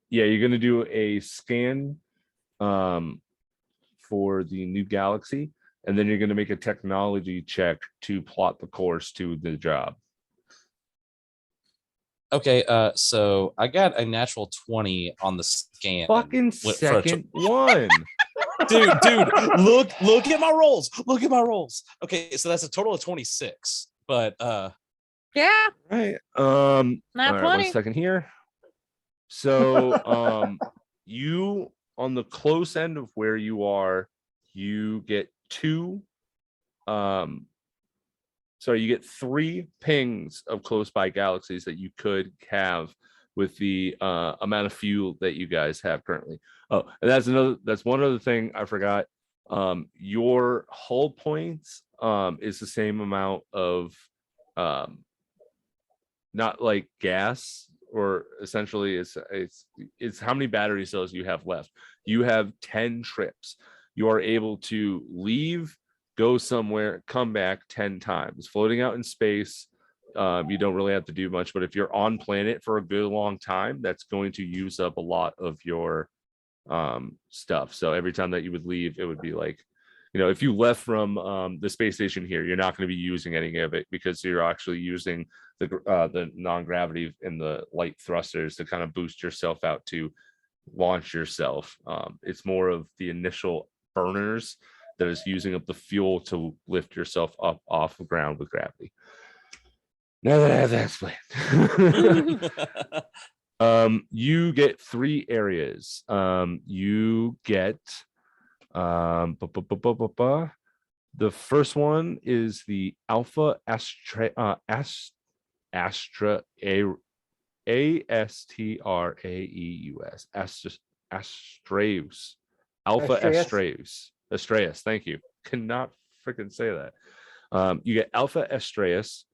You're gonna do a scan for the new galaxy, and then you're gonna make a technology check to plot the course to the job. Okay, so I got a natural 20 on the scan. Fucking second one. Dude, look at my rolls. Look at my rolls. Okay, so that's a total of 26. But Yeah, Right. not All right, 1 20. second here. So you on the close end of where you are, you get two you get 3 pings of close by galaxies that you could have with the amount of fuel that you guys have currently. Oh, and that's one other thing I forgot. Your hull points is the same amount of not like gas, or essentially it's how many battery cells you have left. You have 10 trips. You are able to leave, go somewhere, come back 10 times. Floating out in space, you don't really have to do much, but if you're on planet for a good long time, that's going to use up a lot of your stuff. So every time that you would leave, it would be like, if you left from the space station here, you're not going to be using any of it because you're actually using the non-gravity and the light thrusters to kind of boost yourself out to launch yourself. It's more of the initial burners that is using up the fuel to lift yourself up off the ground with gravity. Now that I have that explained. You get 3 areas. You get the first one is the Alpha Astraeus. Astraeus. Alpha Astraeus. Thank you. Cannot freaking say that. You get Alpha Astraeus,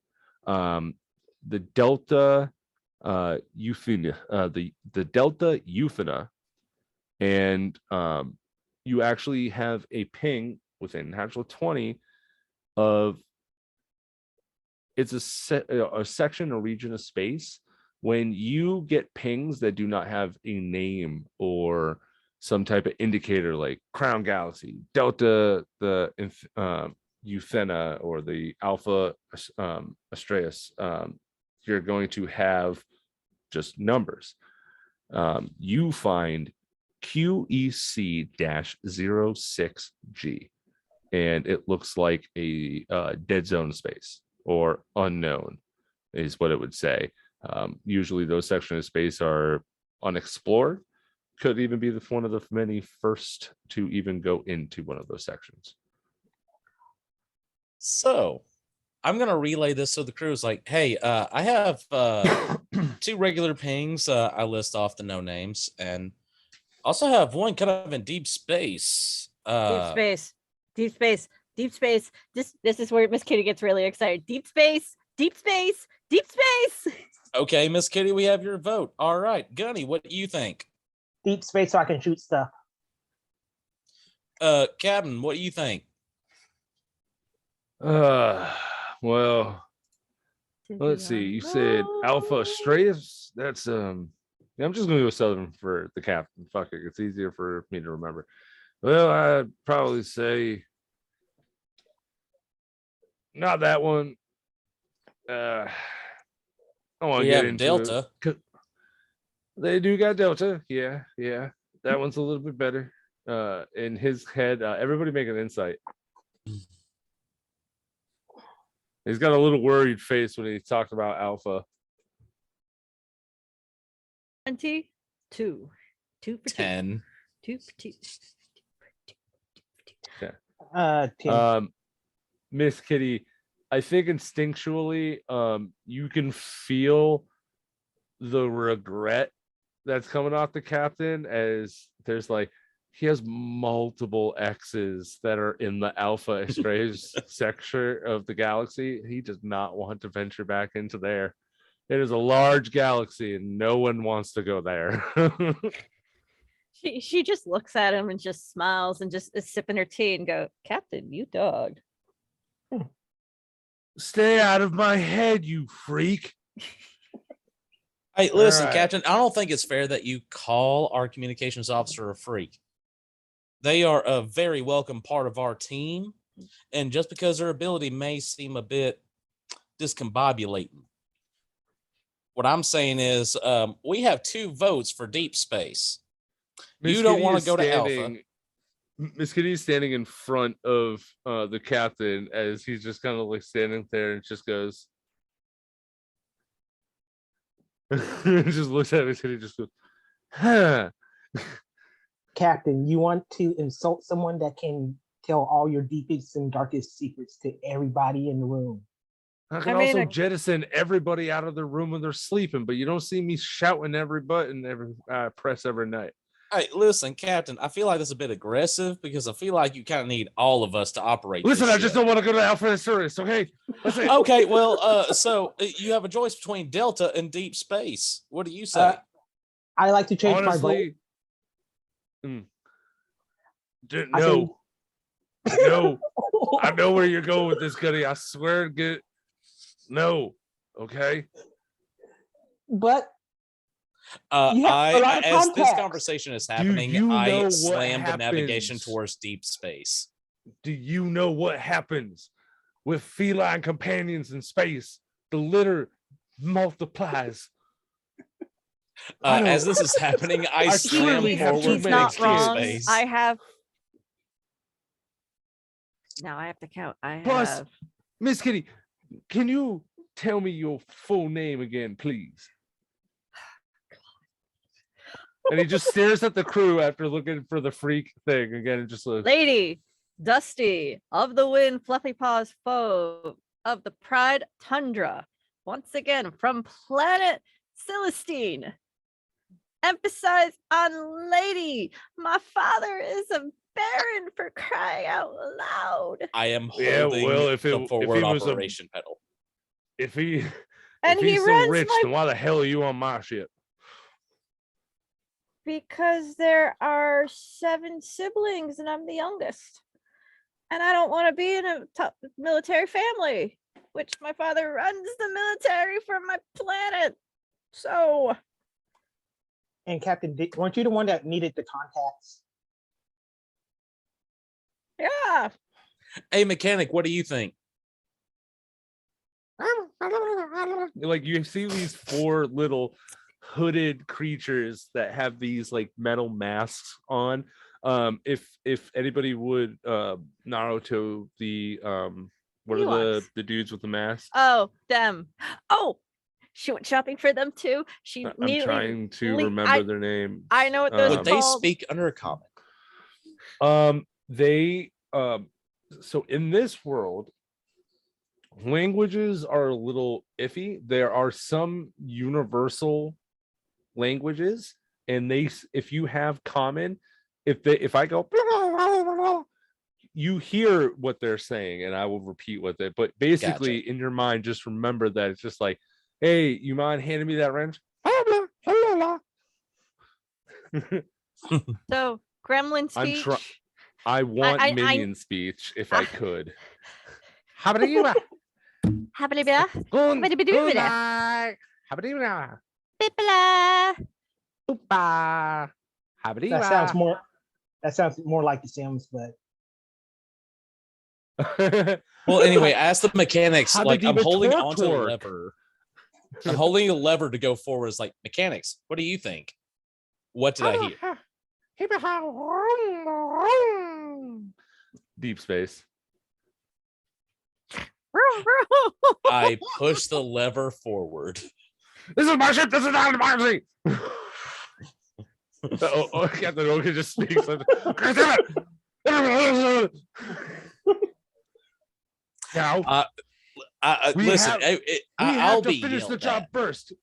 the Delta Euphina, the Delta Euphina, and you actually have a ping within natural 20 of it's a section or region of space. When you get pings that do not have a name or some type of indicator like Crown Galaxy, Delta, the Euphina, or the Alpha Astraeus, you're going to have just numbers. You find QEC-06G, and it looks like a dead zone space or unknown is what it would say. Usually those sections of space are unexplored. Could even be one of the many first to even go into one of those sections. So I'm gonna relay this so the crew is like, hey, I have 2 regular pings. I list off the no names, and also have one kind of in deep space. Deep space. Deep space. Deep space. This is where Miss Kitty gets really excited. Deep space. Deep space. Deep space. Okay, Miss Kitty, we have your vote. All right, Gunny, what do you think? Deep space so I can shoot stuff. Captain, what do you think? Well, let's see. You said Alpha Stratus. That's yeah, I'm just gonna go Southern for the captain. Fuck it, it's easier for me to remember. Well, I'd probably say not that one. I want to We get have into Delta. They do got Delta. Yeah, yeah. That one's a little bit better. In his head, everybody make an insight. He's got a little worried face when he talked about Alpha. 22. 2 for 2. 10. 2 for 2. 10. Miss Kitty, I think instinctually, you can feel the regret that's coming off the captain, as there's like he has multiple X's that are in the Alpha Astraeus sector of the galaxy. He does not want to venture back into there. It is a large galaxy and no one wants to go there. She just looks at him and just smiles and just is sipping her tea and go, Captain, you dog. Stay out of my head, you freak. Hey, listen, right. Captain, I don't think it's fair that you call our communications officer a freak. They are a very welcome part of our team, and just because their ability may seem a bit discombobulating, what I'm saying is we have 2 votes for deep space. You don't want to go to Alpha. Miss Kitty is standing in front of the captain as he's just kind of like standing there and just goes, just looks at Miss Kitty and just goes, huh. Captain, you want to insult someone that can tell all your deepest and darkest secrets to everybody in the room. I can also jettison everybody out of the room when they're sleeping, but you don't see me shouting every button every press every night. Hey, listen, Captain, I feel like that's a bit aggressive because I feel like you kind of need all of us to operate. Listen, I just don't want to go to Alpha Astraeus, okay? That's it. Okay, well, so you have a choice between Delta and deep space. What do you say? I like to change my vote. No. No. I know where you're going with this, Goody. I swear to no. Okay. But as this conversation is happening, I slammed the navigation towards deep space. Do you know what happens with feline companions in space? The litter multiplies. As this is happening, I slam forward to deep space. I have. Now I have to count. Plus, Miss Kitty, can you tell me your full name again, please? And he just stares at the crew after looking for the freak thing again and just looks. Lady Dusty of the Wind, Fluffy Paws foe of the Pride Tundra. Once again from planet Celestine. Emphasize on lady. My father is a baron, for crying out loud. I am holding the forward operation pedal. If he's he so rich, then why the hell are you on my ship? Because there are 7 siblings and I'm the youngest. And I don't want to be in a top military family, which my father runs the military for my planet. So. And Captain, weren't you the one that needed the contacts? Yeah. Hey, mechanic, what do you think? Like, you see these 4 little hooded creatures that have these like metal masks on. If anybody would Naruto the what are the dudes with the masks? Oh, them. Oh, she went shopping for them too. I'm trying to remember their name. I know what those would they speak under a comic? They so in this world, languages are a little iffy. There are some universal languages, and if you have common, if I go, you hear what they're saying, and I will repeat with it. But basically, in your mind, just remember that it's just like Hey, you mind handing me that wrench? So gremlin I'm speech. try- I want I- minion speech if I- I could. Habidibida. Habidibida. Bipala. That sounds more like The Sims, but Well, anyway, ask the mechanics. Like, I'm Habadiba holding twerk onto the twerk. lever. I'm holding a lever to go forward. It's like, mechanics, what do you think? What did I hear? Deep space. I push the lever forward. This is my ship. This is not a democracy. Captain Oka just speaks. Now, Listen, I'll be finish the yelled job at. first.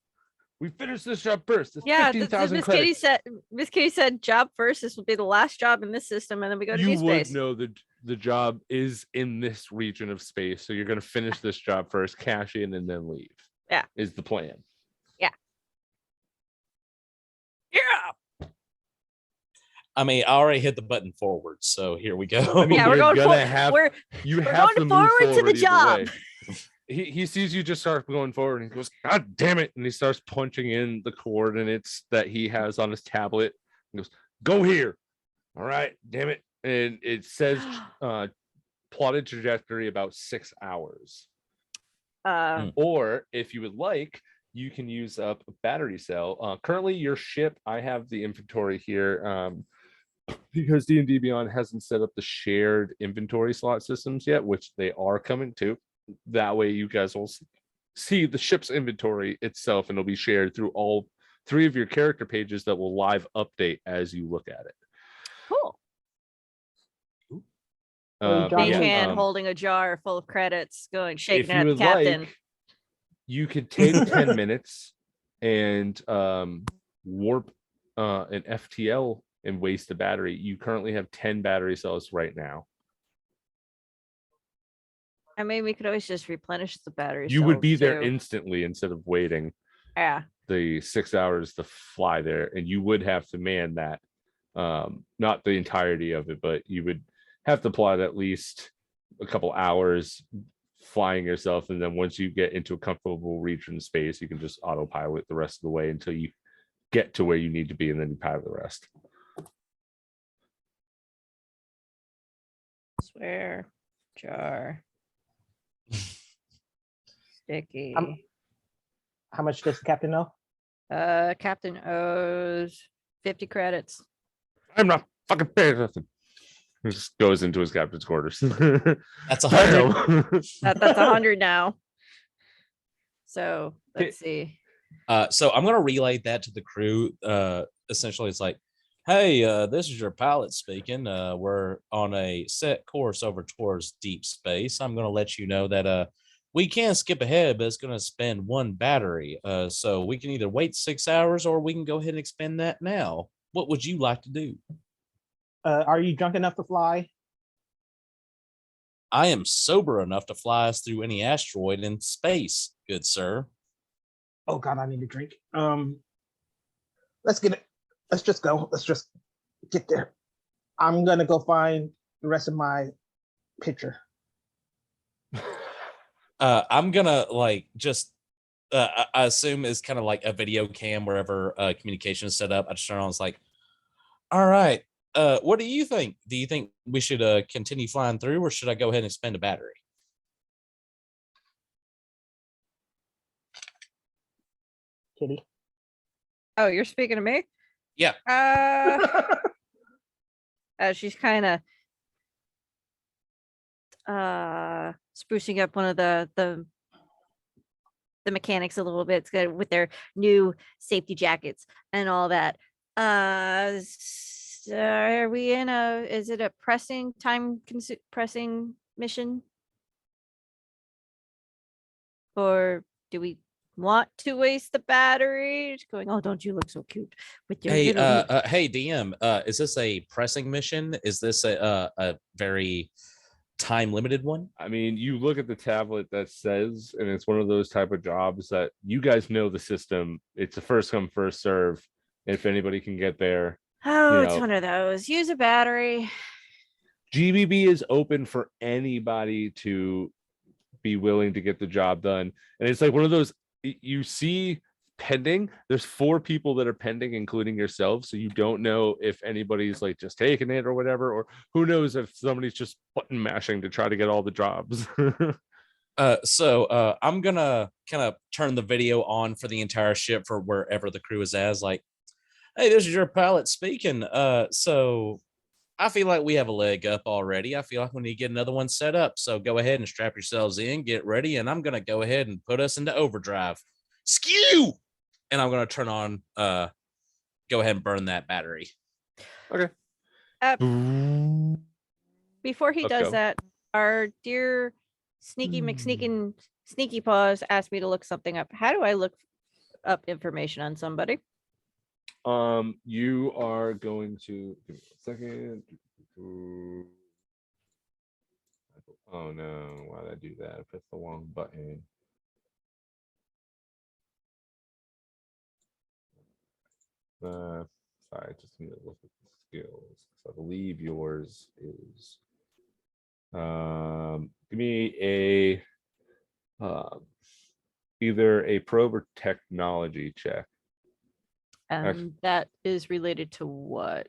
We finished this job first. It's Yeah, 15,000 Miss Kitty credits. said. Miss Kitty said, "Job first. This will be the last job in this system, and then we go to You deep would space." know the job is in this region of space, so you're going to finish this job first, cash in, and then leave. Yeah, is the plan. Yeah. I mean, I already hit the button forward, so here we go. I mean, Yeah, we're you're going gonna for- have we're- you we're have going to move forward to the either job. way. He sees you just start going forward and he goes, God damn it. And he starts punching in the coordinates that he has on his tablet. He goes, go here. All right, damn it. And it says plotted trajectory about 6 hours. Or if you would like, you can use up a battery cell. Currently your ship, I have the inventory here. Because D&D Beyond hasn't set up the shared inventory slot systems yet, which they are coming to. That way you guys will see the ship's inventory itself, and it'll be shared through all 3 of your character pages that will live update as you look at it. Cool. Johnny, Hand holding a jar full of credits, going shaking if at you the would captain. like, you could take 10 minutes and warp an FTL and waste the battery. You currently have 10 battery cells right now. I mean, we could always just replenish the battery. You would cells, be there too. instantly instead of waiting Yeah. the 6 hours to fly there, and you would have to man that. Not the entirety of it, but you would have to plot at least a couple hours flying yourself, and then once you get into a comfortable region of space, you can just autopilot the rest of the way until you get to where you need to be, and then you pilot the rest. Swear jar. Sticky. how much does the captain know? Captain owes 50 credits. I'm not fucking paying nothing. He just goes into his captain's quarters. That's 100. That's 100 now. So let's see. So I'm gonna relay that to the crew. Essentially, it's like, hey, this is your pilot speaking. We're on a set course over towards deep space. I'm gonna let you know that we can skip ahead, but it's gonna spend 1 battery. So we can either wait 6 hours or we can go ahead and expend that now. What would you like to do? Are you drunk enough to fly? I am sober enough to fly us through any asteroid in space, good sir. Oh God, I need a drink. Let's get it. Let's just go. Let's just get there. I'm gonna go find the rest of my picture. I'm gonna like just I assume it's kind of like a video cam wherever communication is set up. I just turn on, it's like, all right, what do you think? Do you think we should continue flying through, or should I go ahead and expend a battery? Kitty. Oh, you're speaking to me? Yeah. She's kind of sprucing up one of the mechanics a little bit with their new safety jackets and all that. So are we in is it a pressing mission? Or do we want to waste the battery? Just going, oh, don't you look so cute with your Hey, little hey, DM, is this a pressing mission? Is this a very time limited one? I mean, you look at the tablet that says, and it's one of those type of jobs that you guys know the system. It's a first come, first serve. If anybody can get there, Oh, you it's know, one of those. Use a battery. GBB is open for anybody to be willing to get the job done. And it's like one of those you see pending. There's 4 people that are pending, including yourself. So you don't know if anybody's like just taking it or whatever, or who knows if somebody's just button mashing to try to get all the jobs. So I'm gonna kind of turn the video on for the entire ship for wherever the crew is as. Like, hey, this is your pilot speaking. So I feel like we have a leg up already. I feel like we need to get another one set up. So go ahead and strap yourselves in, get ready, and I'm gonna go ahead and put us into overdrive. Skew! And I'm gonna turn on go ahead and burn that battery. Okay. Before he Let's does go. that, our dear Sneaky Sneaky Paws asked me to look something up. How do I look up information on somebody? You are going to give me a second. Oh no, why did I do that? I pressed the wrong button. Sorry, I just need to look at the skills. I believe yours is give me a either a probe or technology check. That is related to what?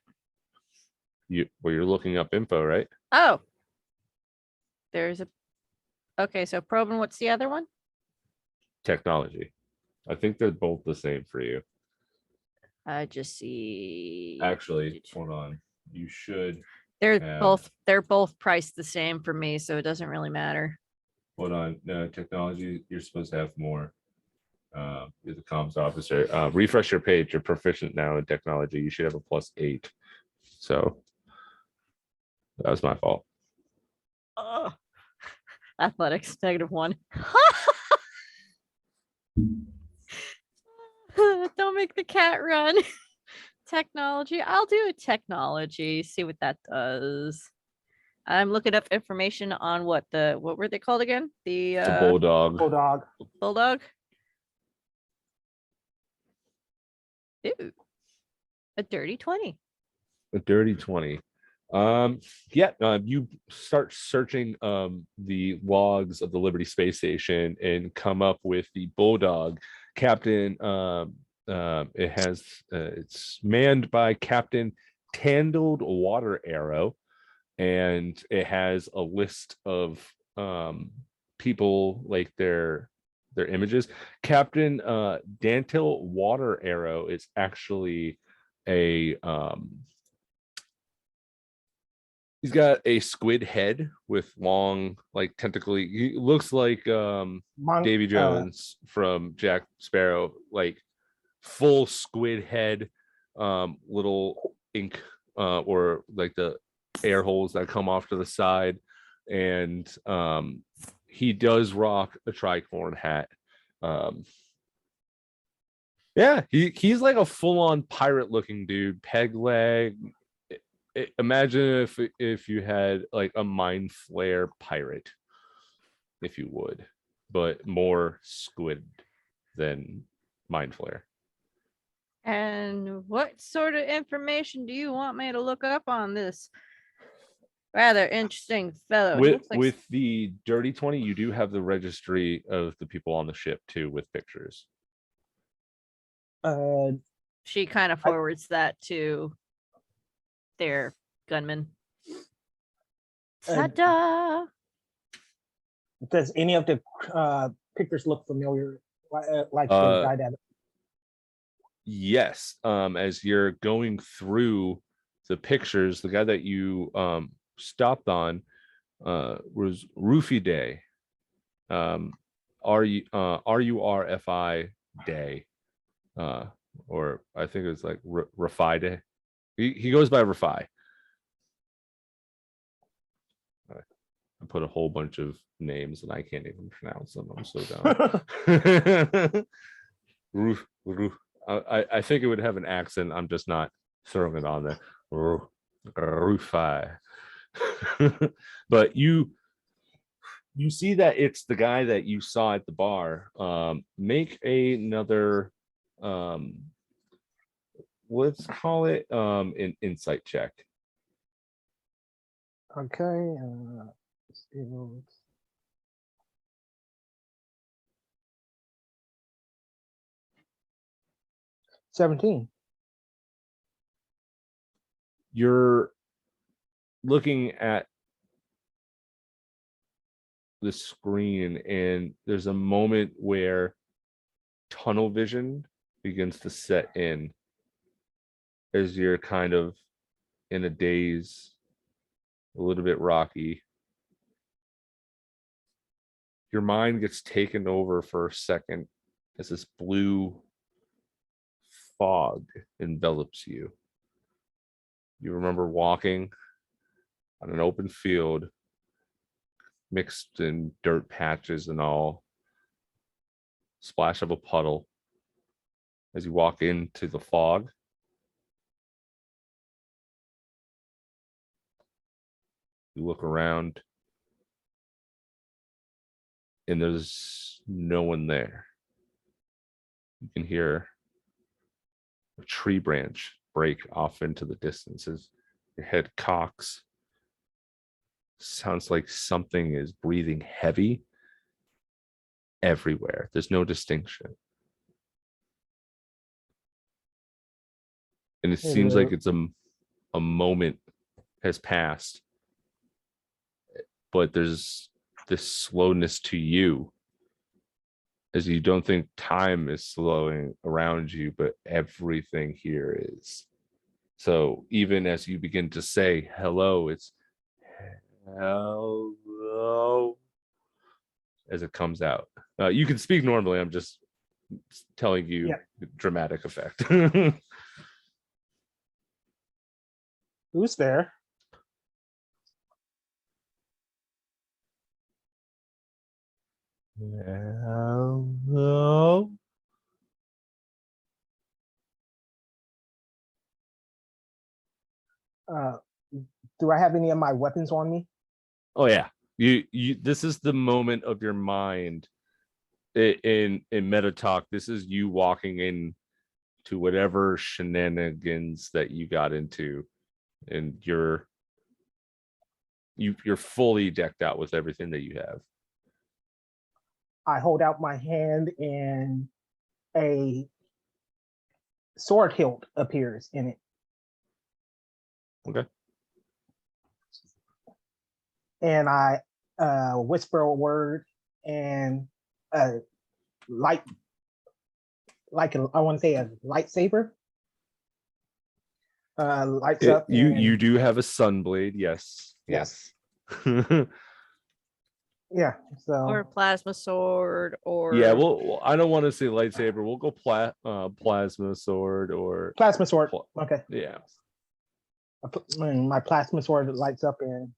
You're looking up info, right? Oh, there's a. Okay, so probe, and what's the other one? Technology. I think they're both the same for you. I just see. Actually, hold on. You should. They're have- they're both priced the same for me, so it doesn't really matter. Hold on. No, technology, you're supposed to have more. You're the comms officer. Refresh your page. You're proficient now in technology. You should have a +8. So that was my fault. Ugh. Athletics -1. Don't make the cat run. Technology. I'll do a technology. See what that does. I'm looking up information on what were they called again? The The bulldog. Bulldog. bulldog. Ooh, a dirty 20. A dirty 20. You start searching the logs of the Liberty Space Station and come up with the bulldog. Captain it's manned by Captain Tandled Water Arrow, and it has a list of people, like their images. Captain Dantil Water Arrow is actually a he's got a squid head with long, like, tentacly. He looks like Davy Jones from Jack Sparrow, like full squid head, little ink or like the air holes that come off to the side, and he does rock a tricorn hat. He's like a full-on pirate looking dude, peg leg. Imagine if you had like a mind flare pirate, if you would, but more squid than mind flare. And what sort of information do you want me to look up on this rather interesting fellow? With the dirty 20, you do have the registry of the people on the ship too, with pictures. She kind of forwards that to their gunman. Ta-da! Does any of the pictures look familiar? Like Yes. As you're going through the pictures, the guy that you stopped on was Roofy Day. RURFI Day. Or I think it was like Rafi Day. He goes by Rafi. I put a whole bunch of names and I can't even pronounce them. I'm so dumb. Roof. I think it would have an accent. I'm just not throwing it on there. Rufi. But you You see that it's the guy that you saw at the bar. Make another let's call it an insight check. Okay. Skills. $17. You're looking at the screen, and there's a moment where tunnel vision begins to set in as you're kind of in a daze, a little bit rocky. Your mind gets taken over for a second as this blue fog envelops you. You remember walking on an open field, mixed in dirt patches and all, splash of a puddle. As you walk into the fog, you look around, and there's no one there. You can hear a tree branch break off into the distance as your head cocks. Sounds like something is breathing heavy everywhere. There's no distinction. And it seems like it's a moment has passed, but there's this slowness to you, as you don't think time is slowing around you, but everything here is. So even as you begin to say hello, it's hello as it comes out. You can speak normally. I'm just telling you dramatic effect. Who's there? Hello. Do I have any of my weapons on me? Oh yeah. You this is the moment of your mind in meta talk. This is you walking in to whatever shenanigans that you got into, and you're fully decked out with everything that you have. I hold out my hand and a sword hilt appears in it. Okay. And I whisper a word, and light, I want to say a lightsaber lights up. You do have a sunblade, yes. Yes. Yes. Yeah. So. Or plasma sword, or Yeah, well, I don't want to say lightsaber. We'll go plasma sword or plasma sword. Okay. Yeah. My plasma sword lights up, and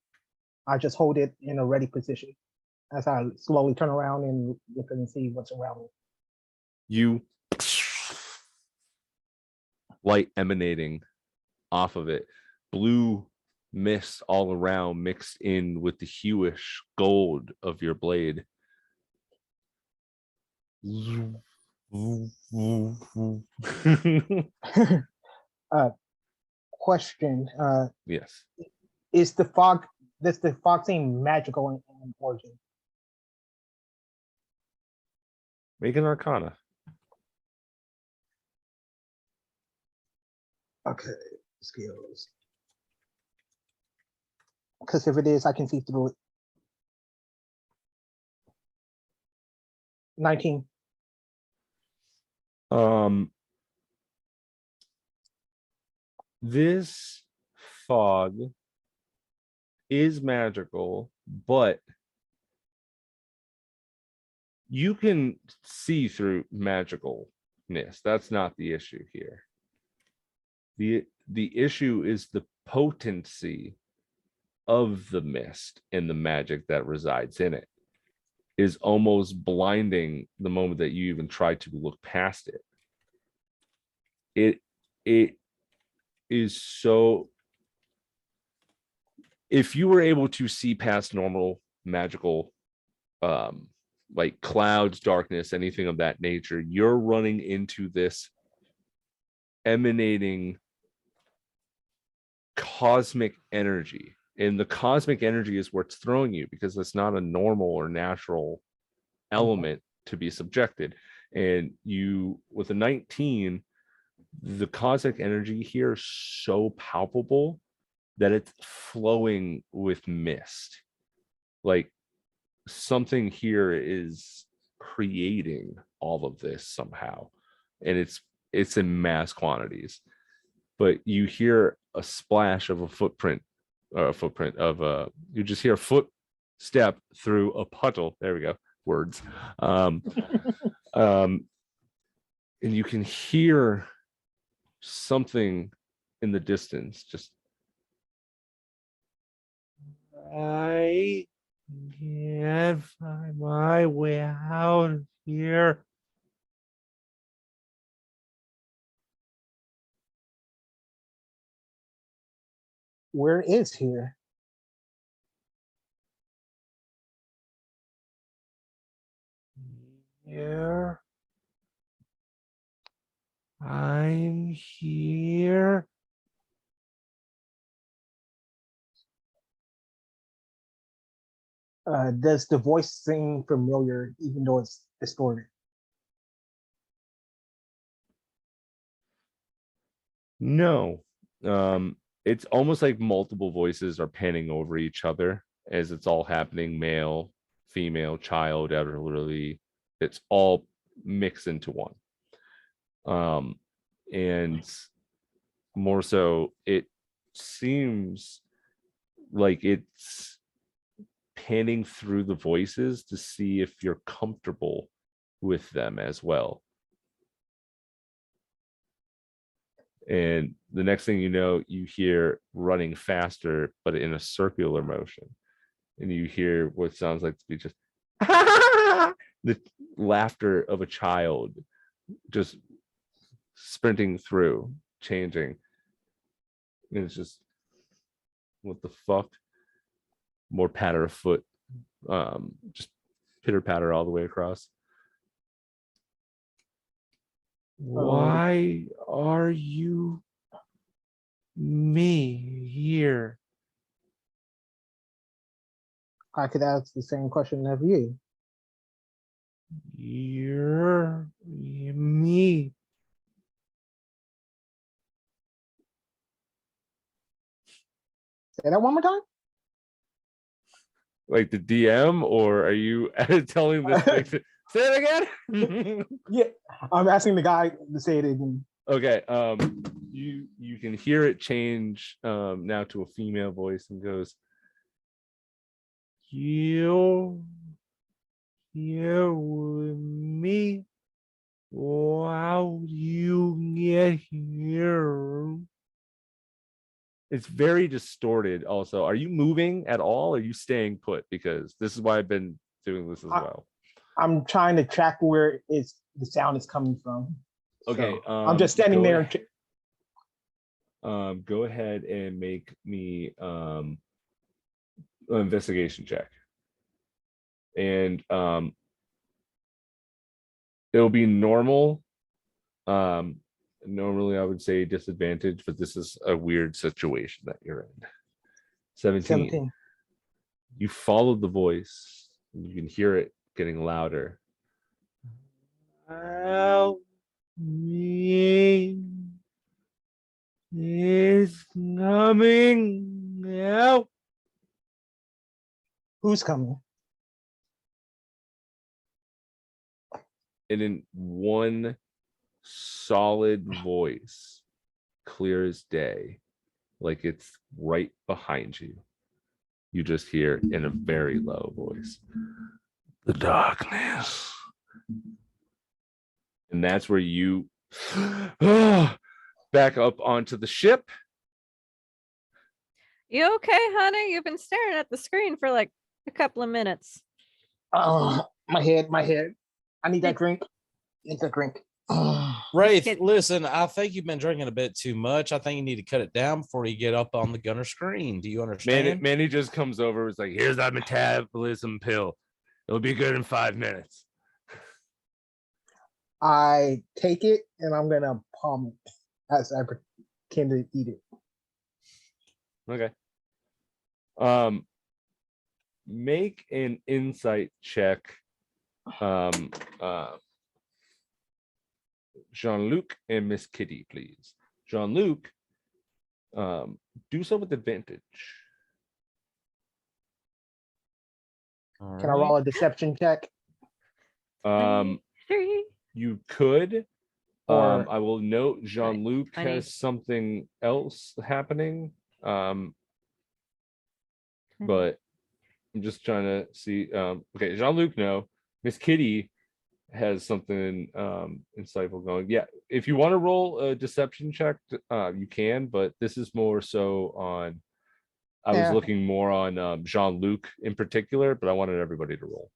I just hold it in a ready position as I slowly turn around and look and see what's around me. You light emanating off of it, blue mist all around, mixed in with the hueish gold of your blade. Question. Yes. Does the fog seem magical in origin? Make an arcana. Okay, skills. Because if it is, I can see through it. 19. This fog is magical, but you can see through magicalness. That's not the issue here. The issue is the potency of the mist and the magic that resides in it is almost blinding the moment that you even try to look past it. It is so, if you were able to see past normal magical like clouds, darkness, anything of that nature, you're running into this emanating cosmic energy. And the cosmic energy is what's throwing you, because it's not a normal or natural element to be subjected. And you, with a 19, the cosmic energy here is so palpable that it's flowing with mist. Like something here is creating all of this somehow, and it's in mass quantities. But you hear a splash of a footprint, or a footprint of a, you just hear a footstep through a puddle. There we go, words. And you can hear something in the distance, just, I can't find my way out of here. Where is here? Here. I'm here. Does the voice seem familiar, even though it's distorted? No. It's almost like multiple voices are panning over each other as it's all happening. Male, female, child, elderly. It's all mixed into one. And more so, it seems like it's panning through the voices to see if you're comfortable with them as well. And the next thing you know, you hear running faster, but in a circular motion. And you hear what sounds like to be just the laughter of a child just sprinting through, changing. And it's just, what the fuck? More patter of foot, just pitter patter all the way across. Why are you me here? I could ask the same question of you. You're me. Say that one more time. Like the DM, or are you telling this thing to say it again? Yeah, I'm asking the guy to say it again. Okay. You can hear it change now to a female voice, and goes, you here with me? How do you get here? It's very distorted. Also, are you moving at all? Or are you staying put? Because this is why I've been doing this as well. I'm trying to track where the sound is coming from. Okay, So, I'm just standing there. Go ahead and make me an investigation check, and it'll be normal. Normally I would say disadvantage, but this is a weird situation that you're in. 17. You follow the voice, you can hear it getting louder. Help me. It's coming. Help. Who's coming? And in one solid voice, clear as day, like it's right behind you, you just hear in a very low voice, the darkness. And that's where you back up onto the ship. You okay, honey? You've been staring at the screen for like a couple of minutes. Oh, my head. I need that drink. Wraith, listen, I think you've been drinking a bit too much. I think you need to cut it down before you get up on the gunner screen. Do you understand? Manny just comes over, is like, here's that metabolism pill. It'll be good in 5 minutes. I take it and I'm gonna palm it as I pretend to eat it. Okay. Make an insight check. Jean-Luc and Miss Kitty, please. Jean-Luc, do so with advantage. Can I roll a deception check? Three. You could. Or I will note Jean-Luc 20. has something else happening. But I'm just trying to see. Okay, Jean-Luc, no. Miss Kitty has something insightful going. Yeah, if you want to roll a deception check, you can, but this is more so on. I was Yeah. looking more on Jean-Luc in particular, but I wanted everybody to roll.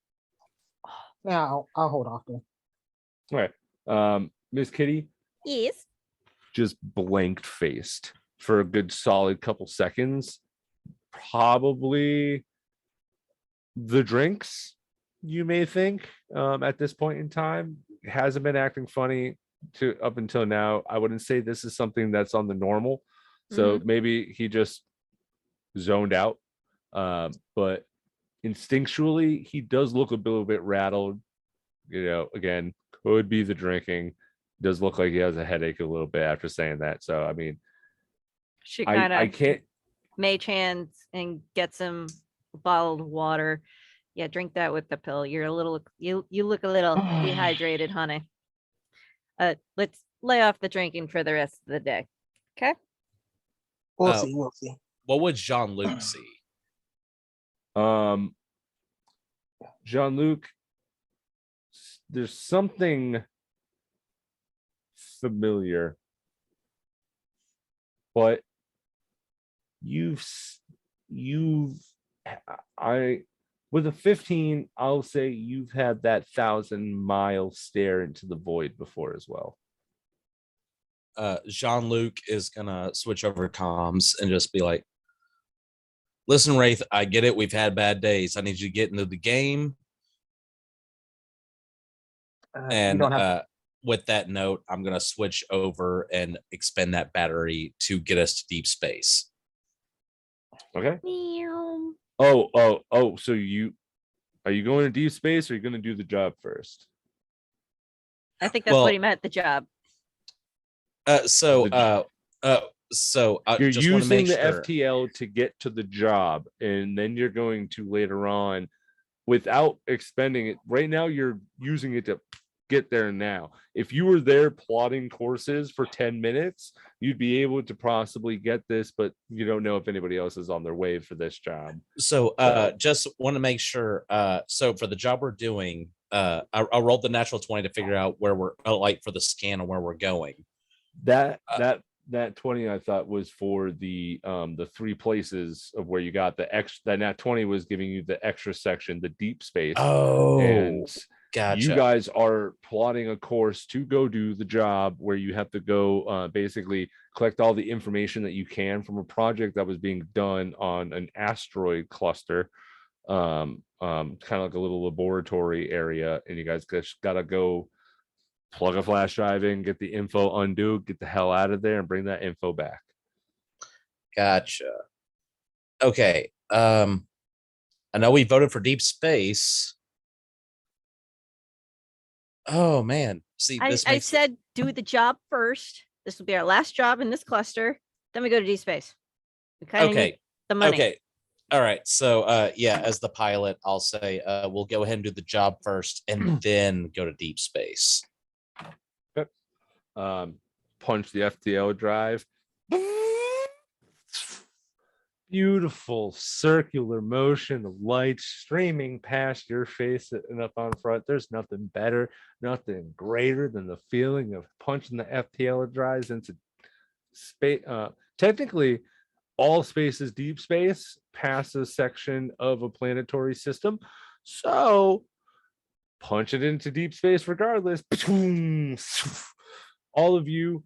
now I'll hold off then. All right. Miss Kitty Yes. just blanked faced for a good solid couple seconds. Probably the drinks, you may think, at this point in time. Hasn't been acting funny to up until now. I wouldn't say this is something that's on the normal. So maybe he just zoned out. But instinctually, he does look a little bit rattled. You know, again, could be the drinking. Does look like he has a headache a little bit after saying that. So I mean, She kind I of can't. mage hands and gets him bottled water. Yeah, drink that with the pill. You're a little you look a little dehydrated, honey. Let's lay off the drinking for the rest of the day. Okay? We'll see. We'll see. What would Jean-Luc see? Jean-Luc, there's something familiar, but with a 15, I'll say you've had that 1,000-mile stare into the void before as well. Jean-Luc is gonna switch over comms and just be like, listen, Wraith, I get it. We've had bad days. I need you to get into the game. And with that note, I'm going to switch over and expend that battery to get us to deep space. Okay. Meow. Oh. So are you going to deep space, or are you going to do the job first? I think that's what he meant, the job. You're just want to using make the sure. FTL to get to the job, and then you're going to later on, without expending it. Right now, you're using it to get there now. If you were there plotting courses for 10 minutes, you'd be able to possibly get this, but you don't know if anybody else is on their way for this job. So just want to make sure. So for the job we're doing, I rolled the natural 20 to figure out where we're like for the scan and where we're going. That 20 I thought was for the 3 places of where you got the extra. That 20 was giving you the extra section, the deep space. Oh, and gotcha. You guys are plotting a course to go do the job where you have to go basically collect all the information that you can from a project that was being done on an asteroid cluster, kind of like a little laboratory area, and you guys just gotta go plug a flash drive in, get the info, undo, get the hell out of there, and bring that info back. Gotcha. Okay. I know we voted for deep space. Oh man. See, I said do the job first. This will be our last job in this cluster. Then we go to deep space. We kind of need the money. Okay. All right. So yeah, as the pilot, I'll say we'll go ahead and do the job first and then go to deep space. Yep. Punch the FTL drive. Beautiful circular motion of light streaming past your face and up on front. There's nothing better, nothing greater than the feeling of punching the FTL drives into space. Technically, all space is deep space past a section of a planetary system. So punch it into deep space regardless. All of you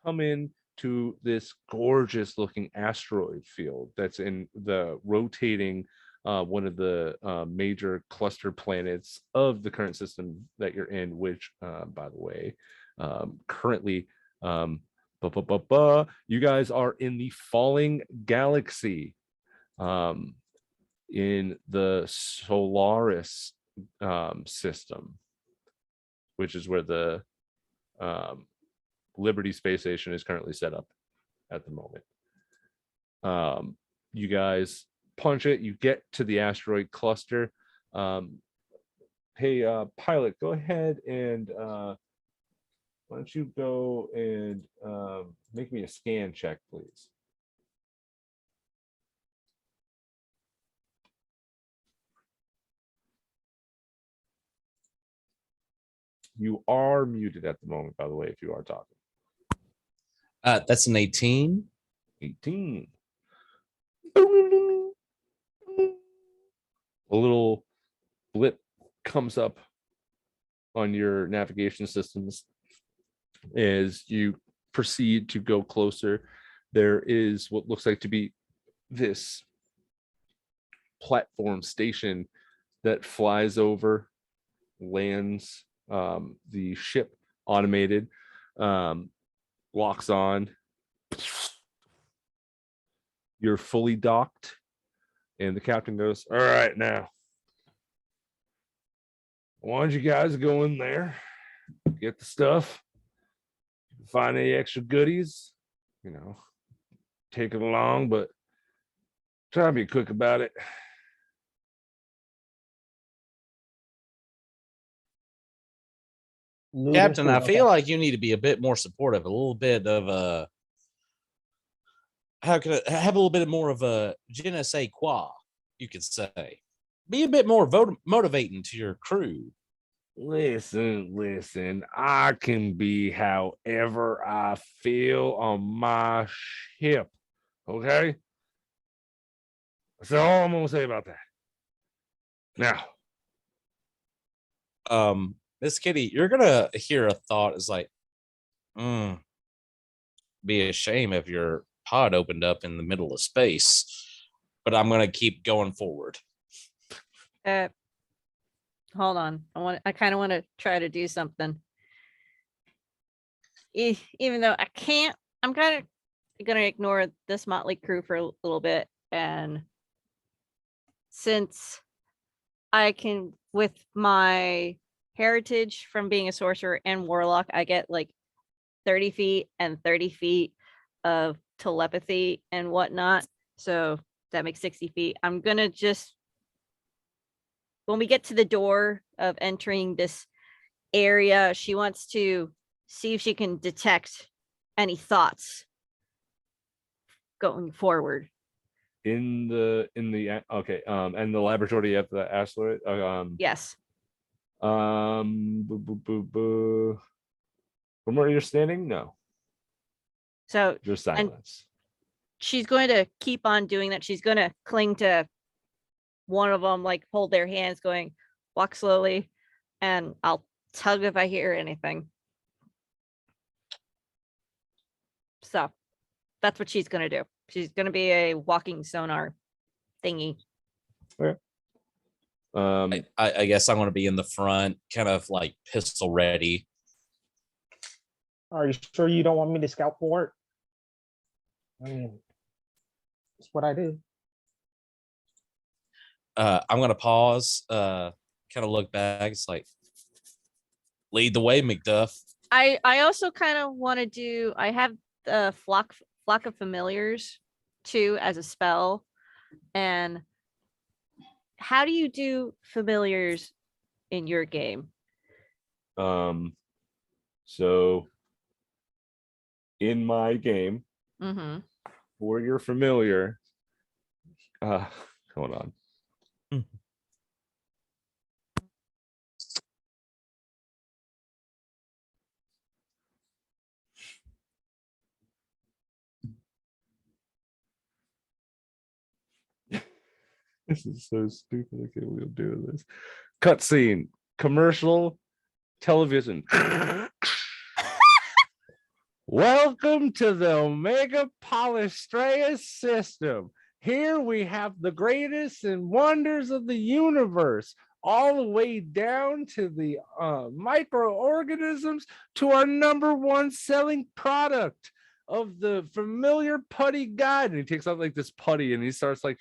come in to this gorgeous looking asteroid field that's in the rotating one of the major cluster planets of the current system that you're in, which, by the way, currently, you guys are in the Falling Galaxy, in the Solaris system, which is where the Liberty space station is currently set up at the moment. You guys punch it, you get to the asteroid cluster. Hey, pilot, go ahead and why don't you go and make me a scan check, please. You are muted at the moment, by the way, if you are talking. That's an 18. 18. A little blip comes up on your navigation systems as you proceed to go closer. There is what looks like to be this platform station that flies over, lands, the ship automated, locks on. You're fully docked, and the captain goes, all right, now I want you guys to go in there, get the stuff, find any extra goodies, you know, take it along, but try to be quick about it. Captain, I feel like you need to be a bit more supportive, a little bit of a, how can I have a little bit more of a je ne sais quoi, you could say. Be a bit more motivating to your crew. Listen, I can be however I feel on my ship, okay? That's all I'm gonna say about that. Now, Miss Kitty, you're gonna hear a thought is like, be a shame if your pod opened up in the middle of space, but I'm gonna keep going forward. Hold on. I kind of want to try to do something. Even though I can't, I'm kind of gonna ignore this motley crew for a little bit, and since I can, with my heritage from being a sorcerer and warlock, I get like 30 feet and 30 feet of telepathy and whatnot. So that makes 60 feet. I'm gonna just, when we get to the door of entering this area, she wants to see if she can detect any thoughts going forward. in the okay, and the laboratory at the asteroid. Yes. From where you're standing, no. So There's silence. she's going to keep on doing that. She's going to cling to one of them, like hold their hands, going, walk slowly, and I'll tug if I hear anything. So that's what she's going to do. She's going to be a walking sonar thingy. Okay. I guess I'm going to be in the front, kind of like pistol ready. Are you sure you don't want me to scout for it? I mean, it's what I do. I'm going to pause, kind of look back. It's like, lead the way, McDuff. I also kind of want to do, I have the flock of familiars too as a spell. And how do you do familiars in your game? So in my game, for your familiar, hold on. This is so stupid. I can't believe I'm doing this. Cutscene, commercial, television. Welcome to the Omega Polystreus system. here we have the greatest and wonders of the universe, all the way down to the microorganisms to our #1 selling product of the familiar putty guide. And he takes out like this putty and he starts like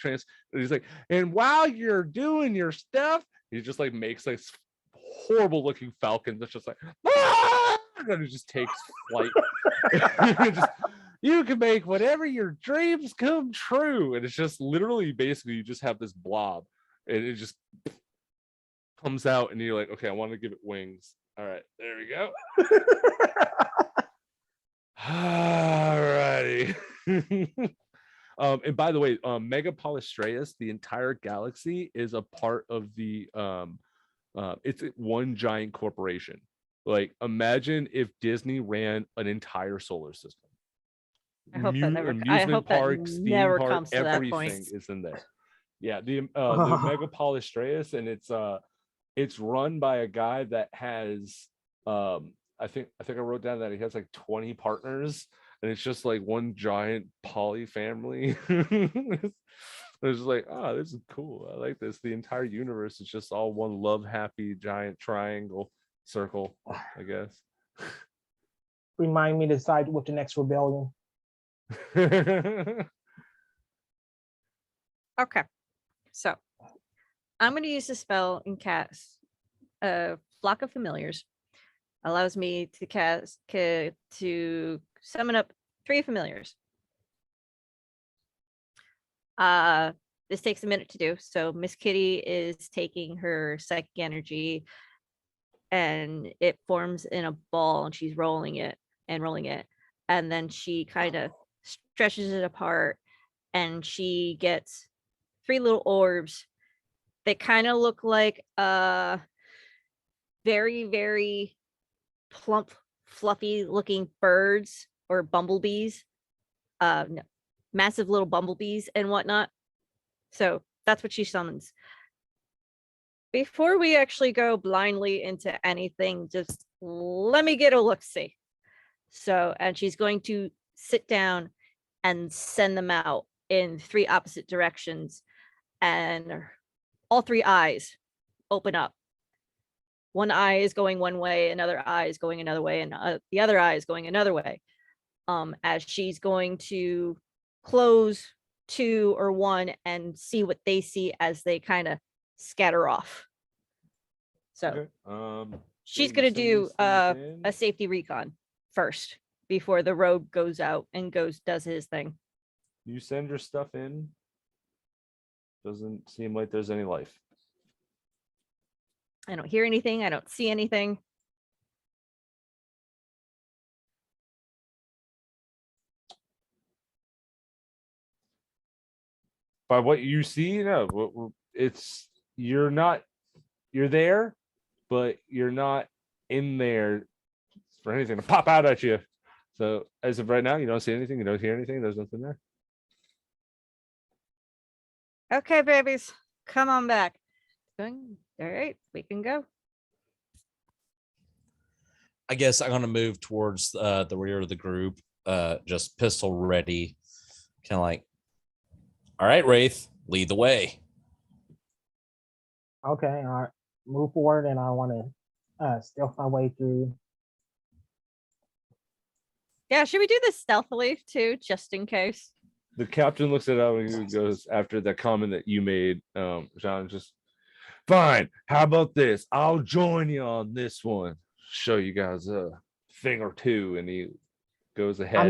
he's like, and while you're doing your stuff, he just like makes like horrible looking falcon that's just like, ah! And it just takes flight. You can make whatever your dreams come true. And it's just literally basically you just have this blob and it just comes out and you're like, okay, I want to give it wings. All right, there we go. All righty. And by the way, Megapolistraeus, the entire galaxy, is a part of the it's one giant corporation. Like, imagine if Disney ran an entire solar system. I hope that never. I Amusement hope that parks, theme never park, comes to that everything point. is in there. Yeah, the Megapolistraeus, and it's run by a guy that has I think I wrote down that he has like 20 partners, and it's just like one giant poly family. It's like, oh, this is cool. I like this. The entire universe is just all one love happy giant triangle circle, I guess. Remind me to decide with the next rebellion. Okay, so I'm going to use the spell and cast a flock of familiars. Allows me to cast to summon up 3 familiars. This takes a minute to do. So Miss Kitty is taking her psychic energy and it forms in a ball and she's rolling it. And then she kind of stretches it apart and she gets 3 little orbs. They kind of look like very, very plump, fluffy looking birds or bumblebees. No, massive little bumblebees and whatnot. So that's what she summons. Before we actually go blindly into anything, just let me get a look-see. So, and she's going to sit down and send them out in 3 opposite directions, and all 3 eyes open up. One eye is going one way, another eye is going another way, and the other eye is going another way. As she's going to close 2 or 1 and see what they see as they kind of scatter off. So okay. She's going to do a safety recon first before the rogue goes out and does his thing. You send your stuff in. Doesn't seem like there's any life. I don't hear anything. I don't see anything. By what you see, no, you're there, but you're not in there for anything to pop out at you. So as of right now, you don't see anything, you don't hear anything, there's nothing there. Okay, babies, come on back. All right, we can go. I guess I'm gonna move towards the rear of the group, just pistol ready, kind of like, all right, Wraith, lead the way. Okay, all right. Move forward, and I want to stealth my way through. Yeah, should we do this stealthily too, just in case? The captain looks at it and he goes, after that comment that you made, John, just fine. How about this? I'll join you on this one. Show you guys a thing or two. And he goes ahead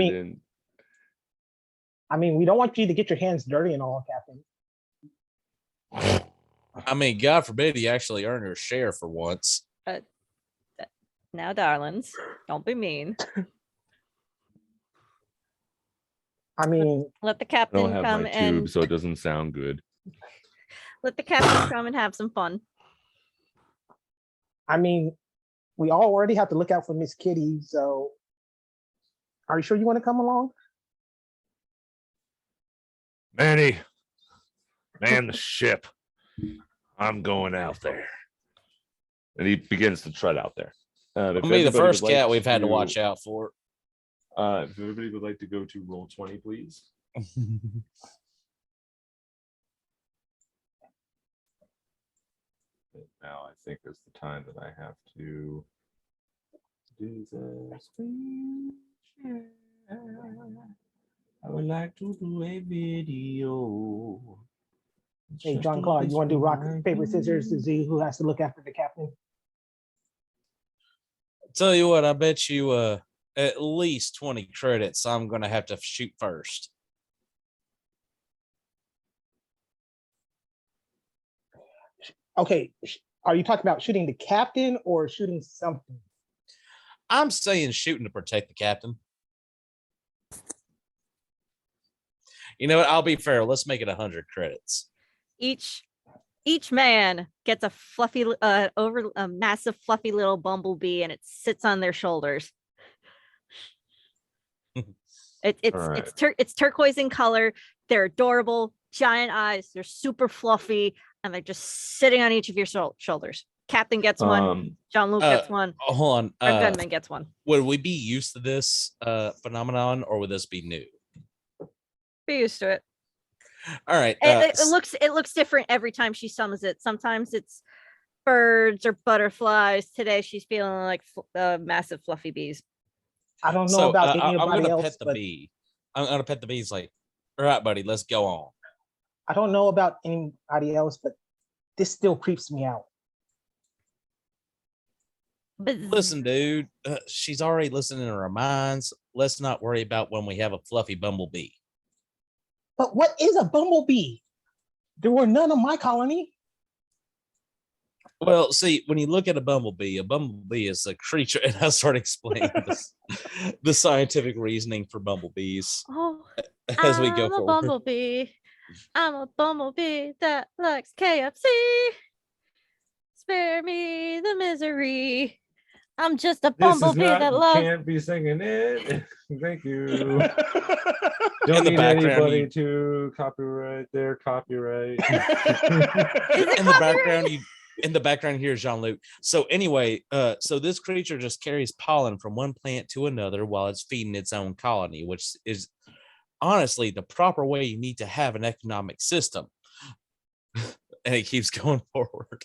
I mean, we don't want you to get your hands dirty and all, Captain. I mean, God forbid he actually earned her share for once. Now, darlings, don't be mean. I mean, let the I captain don't have come my and tube, so it doesn't sound good. let the captain come and have some fun. I mean, we already have to look out for Miss Kitty, so are you sure you want to come along? Manny, man the ship. I'm going out there. And he begins to trot out there. It'll be the first cat we've had to watch out for. If everybody would like to go to roll 20, please. now I think is the time that I have to do this. I would like to do a video. Hey, John Claude, you want to do rock, paper, scissors to see who has to look after the captain? Tell you what, I bet you at least 20 credits. I'm gonna have to shoot first. Okay, are you talking about shooting the captain or shooting something? I'm saying shooting to protect the captain. You know what? I'll be fair. Let's make it 100 credits. Each man gets a fluffy, a massive fluffy little bumblebee, and it sits on their shoulders. It's turquoise in color. They're adorable, giant eyes. They're super fluffy, and they're just sitting on each of your shoulders. Captain gets one. Jean-Luc gets one. Hold on. Our gunman gets one. Would we be used to this phenomenon, or would this be new? Be used to it. All right. It looks different every time she summons it. Sometimes it's birds or butterflies. Today she's feeling like massive fluffy bees. I don't know about anybody I'm gonna else. Pet the bee. I'm gonna pet the bee. It's like, all right, buddy, let's go on. I don't know about anybody else, but this still creeps me out. But Listen, dude, she's already listening to her minds. Let's not worry about when we have a fluffy bumblebee. But what is a bumblebee? There were none on my colony. Well, see, when you look at a bumblebee is a creature, and I start explaining the scientific reasoning for bumblebees as we go forward. I'm a bumblebee that likes KFC. Spare me the misery. I'm just a bumblebee that loves. Can't be singing it. Thank you. In the background, to copyright their copyright. In the background here, Jean-Luc. So anyway, so this creature just carries pollen from one plant to another while it's feeding its own colony, which is honestly the proper way you need to have an economic system. And it keeps going forward.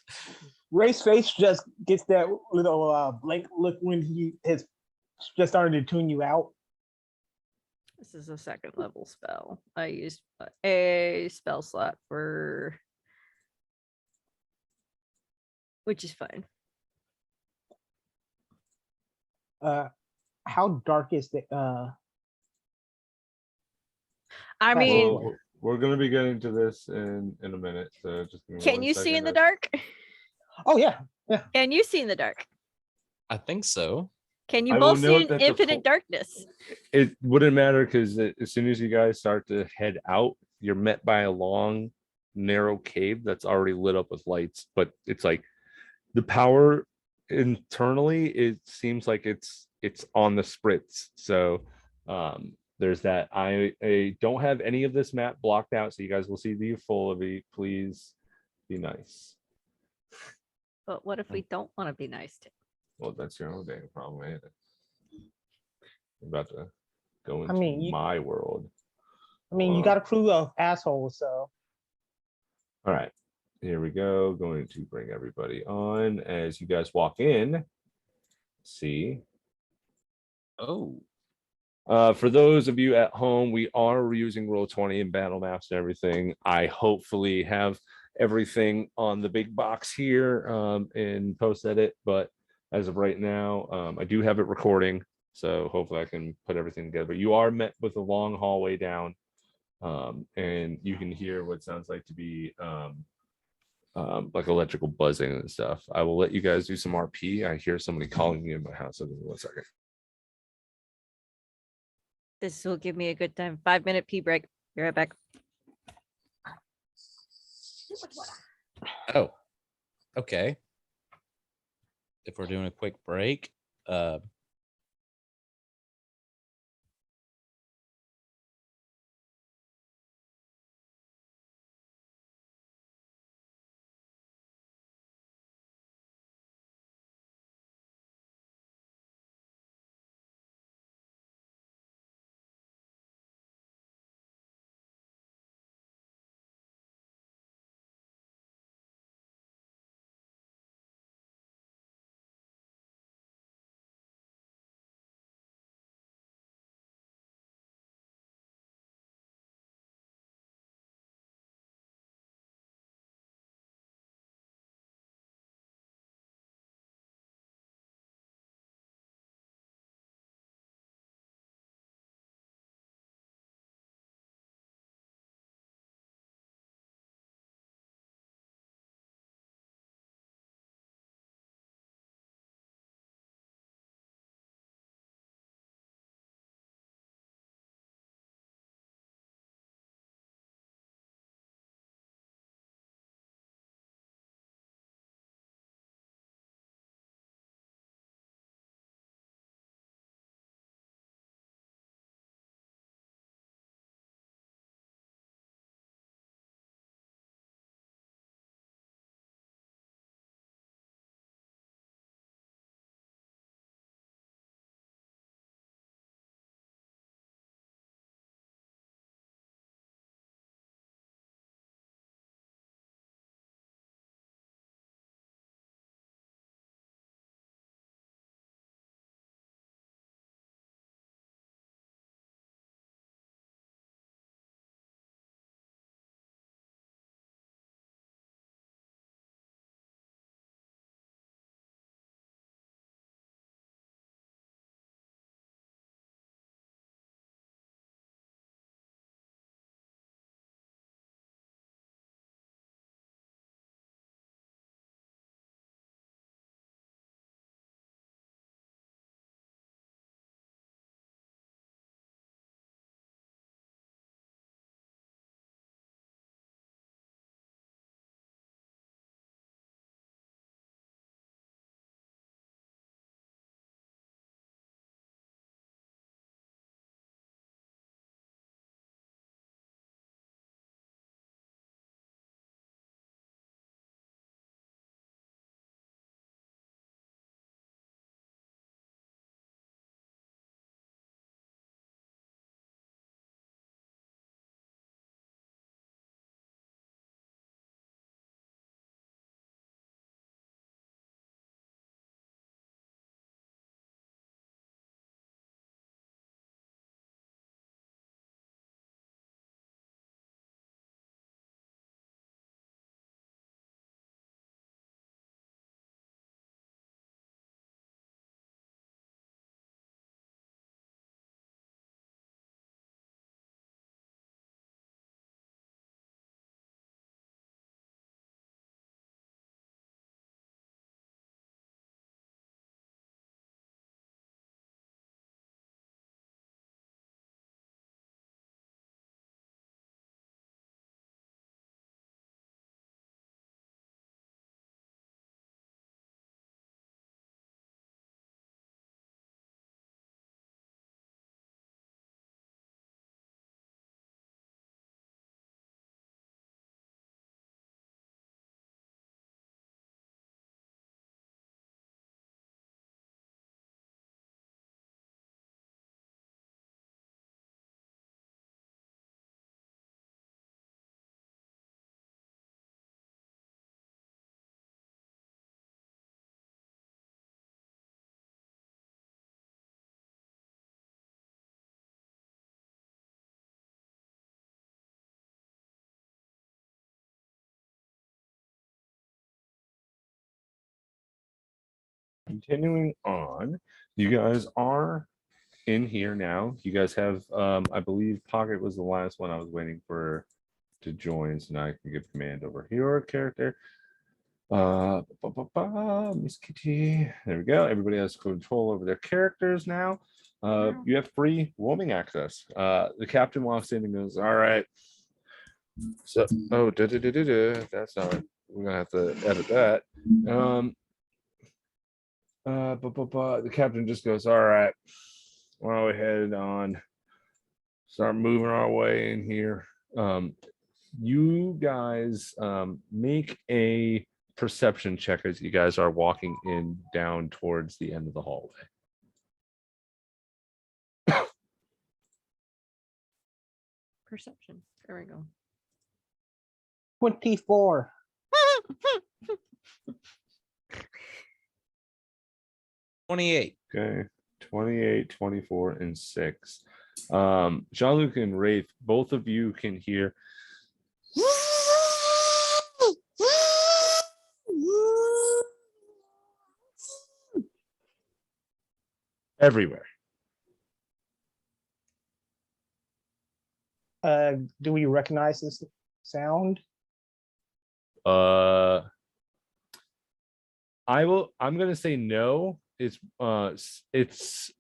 Ray's face just gets that little blank look when he has just started to tune you out. This is a second level spell. I used a spell slot for, which is fine. How dark is the I mean, well, we're gonna be getting to this in a minute, so just can you see in the dark? Oh yeah. Can you see in the dark? I think so. Can you both see in infinite darkness? It wouldn't matter because as soon as you guys start to head out, you're met by a long, narrow cave that's already lit up with lights. But it's like the power internally, it seems like it's on the spritz. So there's that. I don't have any of this map blocked out, so you guys will see the full of it. Please be nice. But what if we don't want to be nice to? Well, that's your own dang problem, ain't it? I'm about to go into my world. I mean, you got a crew of assholes, so. All right, here we go. Going to bring everybody on as you guys walk in. See. Oh. For those of you at home, we are reusing Roll20 and battle maps and everything. I hopefully have everything on the big box here in post edit, but as of right now, I do have it recording, so hopefully I can put everything together. You are met with a long hallway down, and you can hear what sounds like to be like electrical buzzing and stuff. I will let you guys do some RP. I hear somebody calling me in my house. So give me 1 second. This will give me a good time. 5-minute pee break. Be right back. Oh, okay. If we're doing a quick break, continuing on, you guys are in here now. You guys have, I believe Pocket was the last one I was waiting for to join, so now I can give command over your character. Miss Kitty. There we go. Everybody has control over their characters now. You have free roaming access. The captain walks in and goes, all right. So, oh, that's not, we're gonna have to edit that. The captain just goes, all right, why don't we head on, start moving our way in here. You guys make a perception check as you guys are walking in down towards the end of the hallway. Perception. There we go. 24. 28. Okay, 28, 24, and 6. Jean-Luc and Wraith, both of you can hear everywhere. Do we recognize this sound? I'm gonna say no. It's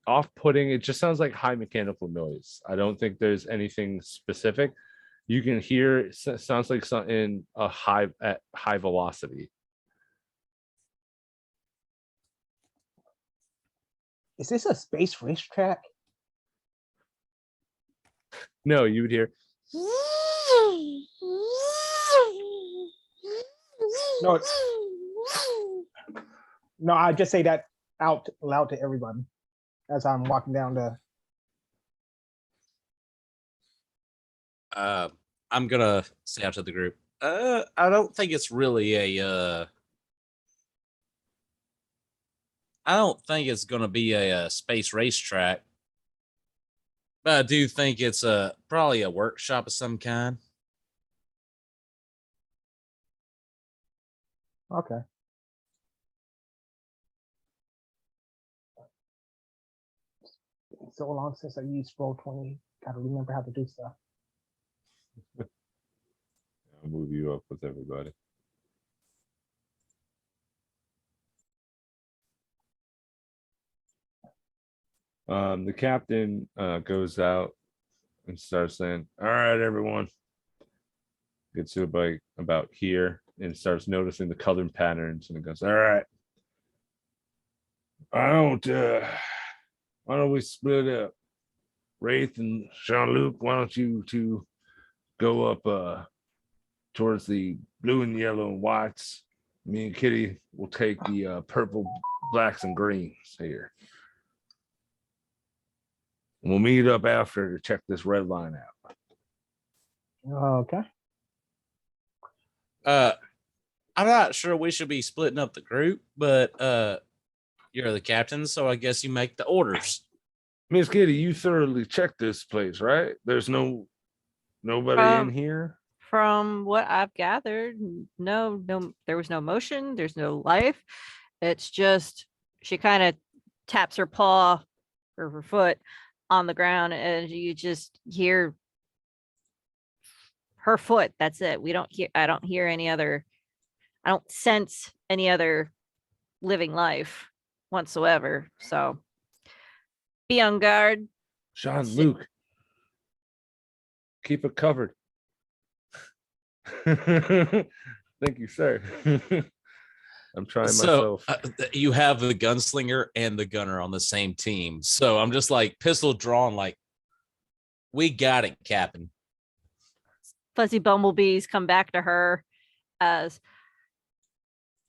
off-putting. It just sounds like high mechanical noise. I don't think there's anything specific. You can hear it sounds like something at high velocity. Is this a space racetrack? No, you would hear No, no, I just say that out loud to everybody as I'm walking down the. I'm gonna say out to the group. I don't think it's really a. I don't think it's gonna be a space racetrack, but I do think it's probably a workshop of some kind. Okay. So long since I used Roll20, gotta remember how to do stuff. I'll move you up with everybody. The captain goes out and starts saying, all right, everyone. Gets to about here and starts noticing the color patterns, and it goes, all right. Why don't we split up? Wraith and Jean-Luc, why don't you two go up towards the blue and yellow and whites? Me and Kitty will take the purple, blacks, and greens here. And we'll meet up after to check this red line out. Okay. I'm not sure we should be splitting up the group, but you're the captain, so I guess you make the orders. Miss Kitty, you thoroughly checked this place, right? There's nobody in here. From what I've gathered, no, there was no motion, there's no life. It's just she kind of taps her paw or her foot on the ground, and you just hear her foot. That's it. I don't hear any other, I don't sense any other living life whatsoever. So be on guard. Jean-Luc, keep it covered. Thank you, sir. I'm trying myself. You have the gunslinger and the gunner on the same team. So I'm just like pistol drawn, like, we got it, Captain. Fuzzy bumblebees come back to her as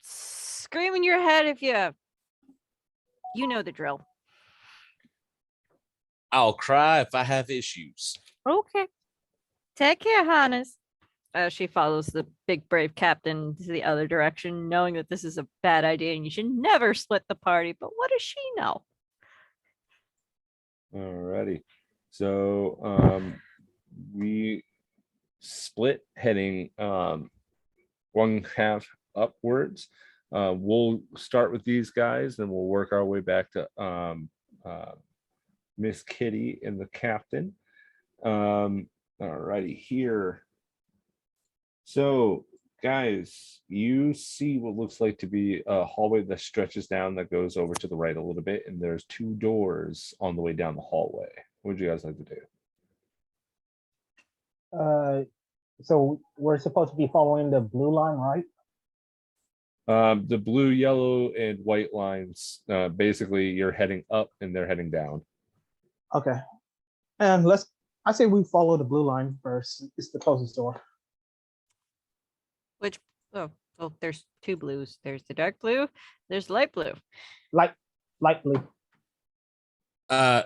scream in your head if you know the drill. I'll cry if I have issues. Okay. Take care, Hannes. She follows the big brave captain to the other direction, knowing that this is a bad idea and you should never split the party. But what does she know? Alrighty. So we split heading one half upwards. We'll start with these guys, and we'll work our way back to Miss Kitty and the captain. All righty here. So, guys, you see what looks like to be a hallway that stretches down that goes over to the right a little bit, and there's 2 doors on the way down the hallway. What would you guys like to do? So we're supposed to be following the blue line, right? The blue, yellow, and white lines, basically you're heading up and they're heading down. Okay. And I say we follow the blue line first. It's the closest door. Which well, there's 2 blues. There's the dark blue. There's light blue. Light blue.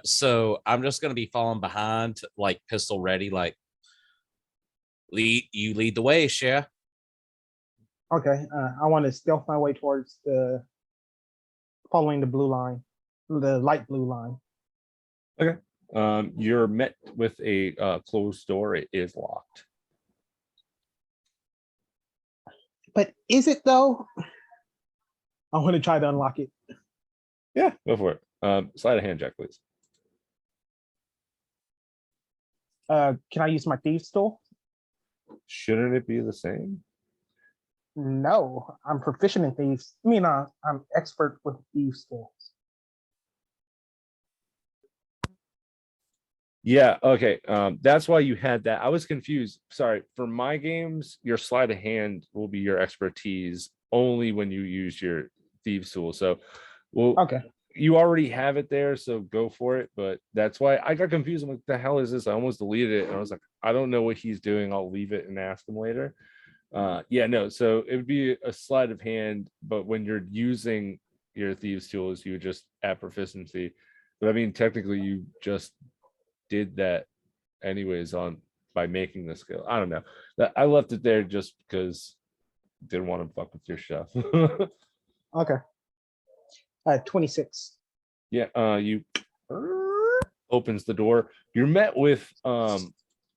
So I'm just gonna be falling behind, like pistol ready, like lead the way, Shea. Okay. I want to stealth my way towards following the blue line, the light blue line. Okay. You're met with a closed door. It is locked. But is it though? I want to try to unlock it. Yeah, go for it. Slide a hand check, please. Can I use my thieves tool? Shouldn't it be the same? No, I'm proficient in thieves. I mean, I'm expert with thieves tools. Yeah, okay. That's why you had that. I was confused. Sorry. For my games, your sleight of hand will be your expertise only when you use your thieves tool. So, well, Okay. you already have it there, so go for it. But that's why I got confused. I'm like, the hell is this? I almost deleted it, and I was like, I don't know what he's doing. I'll leave it and ask him later. Yeah, no. So it would be a sleight of hand, but when you're using your thieves tools, you would just add proficiency. But I mean, technically, you just did that anyways by making the skill. I don't know. I left it there just because I didn't want to fuck with your stuff. Okay. 26. Yeah, you opens the door. You're met with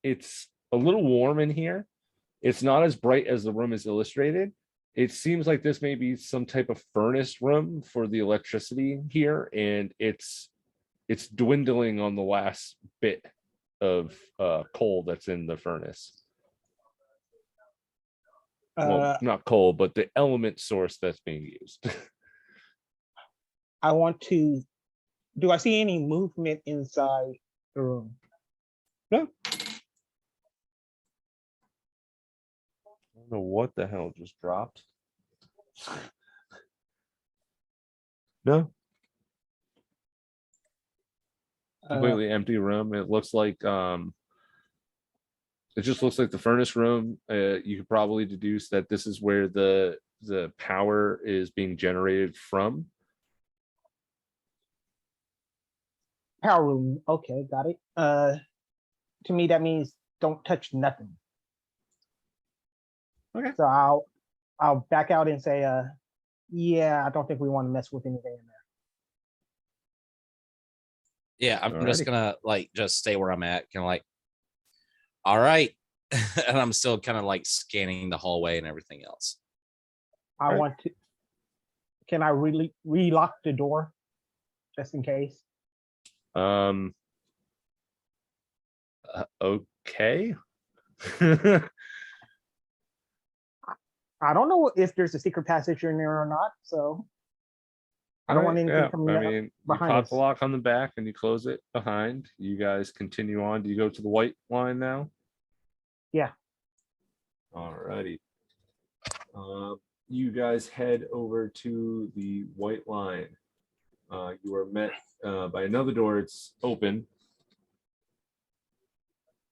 it's a little warm in here. It's not as bright as the room is illustrated. It seems like this may be some type of furnace room for the electricity here, and it's dwindling on the last bit of coal that's in the furnace. Well, not coal, but the element source that's being used. I want to. Do I see any movement inside the room? No. I don't know what the hell just dropped. No. Completely empty room. It looks like it just looks like the furnace room. You could probably deduce that this is where the power is being generated from. Power room. Okay, got it. To me, that means don't touch nothing. Okay. So I'll back out and say, yeah, I don't think we want to mess with anything in there. Yeah, I'm Alrighty. just gonna like just stay where I'm at, kind of like, all right, and I'm still kind of like scanning the hallway and everything else. I want to. Can I really relock the door, just in case? Okay. I don't know if there's a secret passage in there or not, so I don't want anything coming I up mean, you behind pop us. the lock on the back and you close it behind. You guys continue on. Do you go to the white line now? Yeah. Alrighty. You guys head over to the white line. You are met by another door. It's open.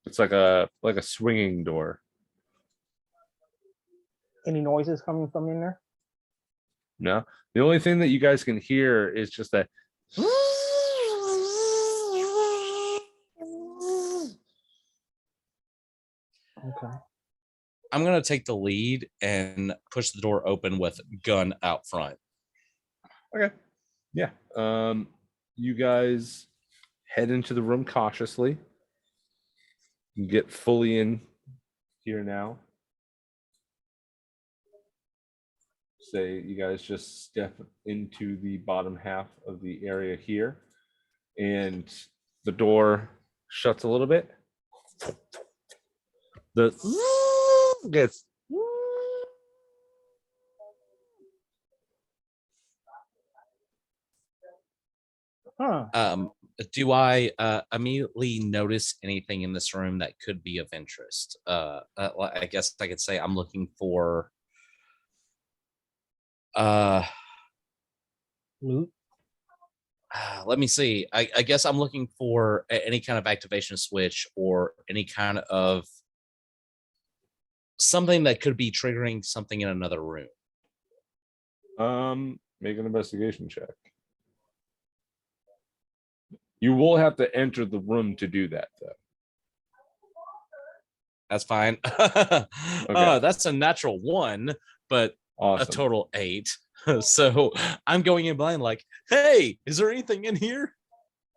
It's like a swinging door. Any noises coming from in there? No, the only thing that you guys can hear is just that. Okay. I'm gonna take the lead and push the door open with gun out front. Okay. Yeah. You guys head into the room cautiously. You get fully in here now. say you guys just step into the bottom half of the area here, and the door shuts a little bit. The gets Huh. Do I immediately notice anything in this room that could be of interest? I guess I could say I'm looking for Loot. let me see. I guess I'm looking for any kind of activation switch or any kind of something that could be triggering something in another room. make an investigation check. You will have to enter the room to do that, though. That's fine. Okay. That's a natural 1, but Awesome. a total 8. So I'm going in blind like, hey, is there anything in here?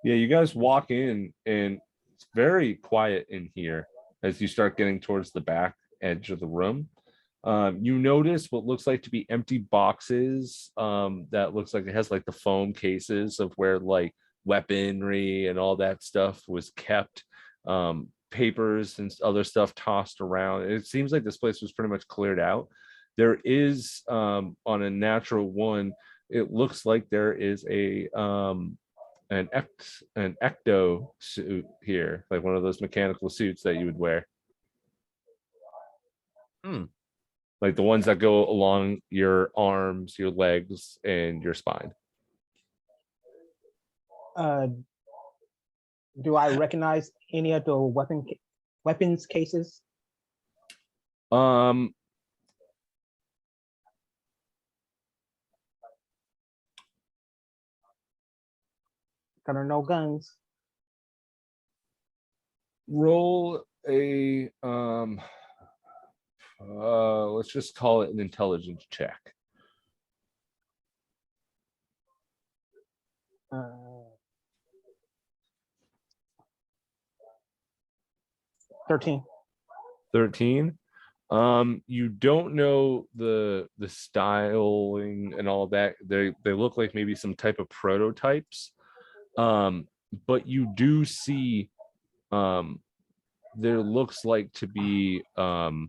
Yeah, you guys walk in and it's very quiet in here as you start getting towards the back edge of the room. You notice what looks like to be empty boxes. That looks like it has like the foam cases of where like weaponry and all that stuff was kept. Papers and other stuff tossed around. It seems like this place was pretty much cleared out. There is on a natural 1, it looks like there is a an ecto suit here, like one of those mechanical suits that you would wear. Like the ones that go along your arms, your legs, and your spine. Do I recognize any of the weapons cases? Got no guns. Roll a let's just call it an intelligence check. 13. 13. You don't know the styling and all that. They look like maybe some type of prototypes. But you do see there looks like to be there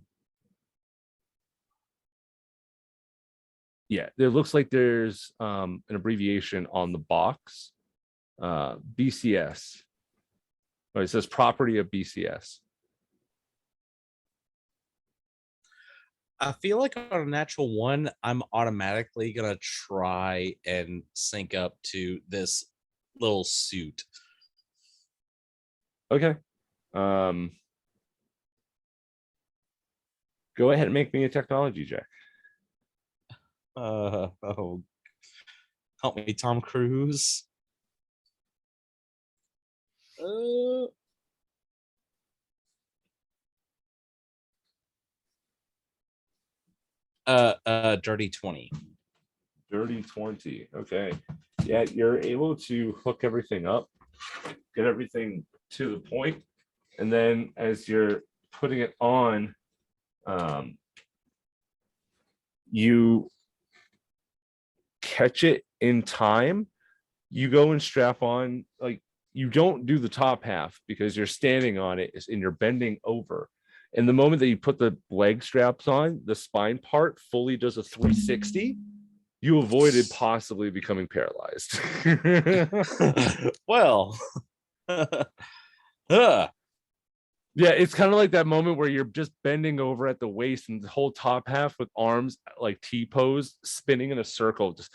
looks like there's an abbreviation on the box. BCS. It says property of BCS. I feel like on a natural 1, I'm automatically gonna try and sync up to this little suit. Okay. Go ahead and make me a technology check. Oh, help me, Tom Cruise. 20. Dirty 20. Okay. Yeah, you're able to hook everything up, get everything to the point, and then as you're putting it on, you catch it in time. You go and strap on, like, you don't do the top half because you're standing on it and you're bending over. And the moment that you put the leg straps on, the spine part fully does a 360. You avoided possibly becoming paralyzed. Well, yeah, it's kind of like that moment where you're just bending over at the waist and the whole top half with arms like T-pose, spinning in a circle. Just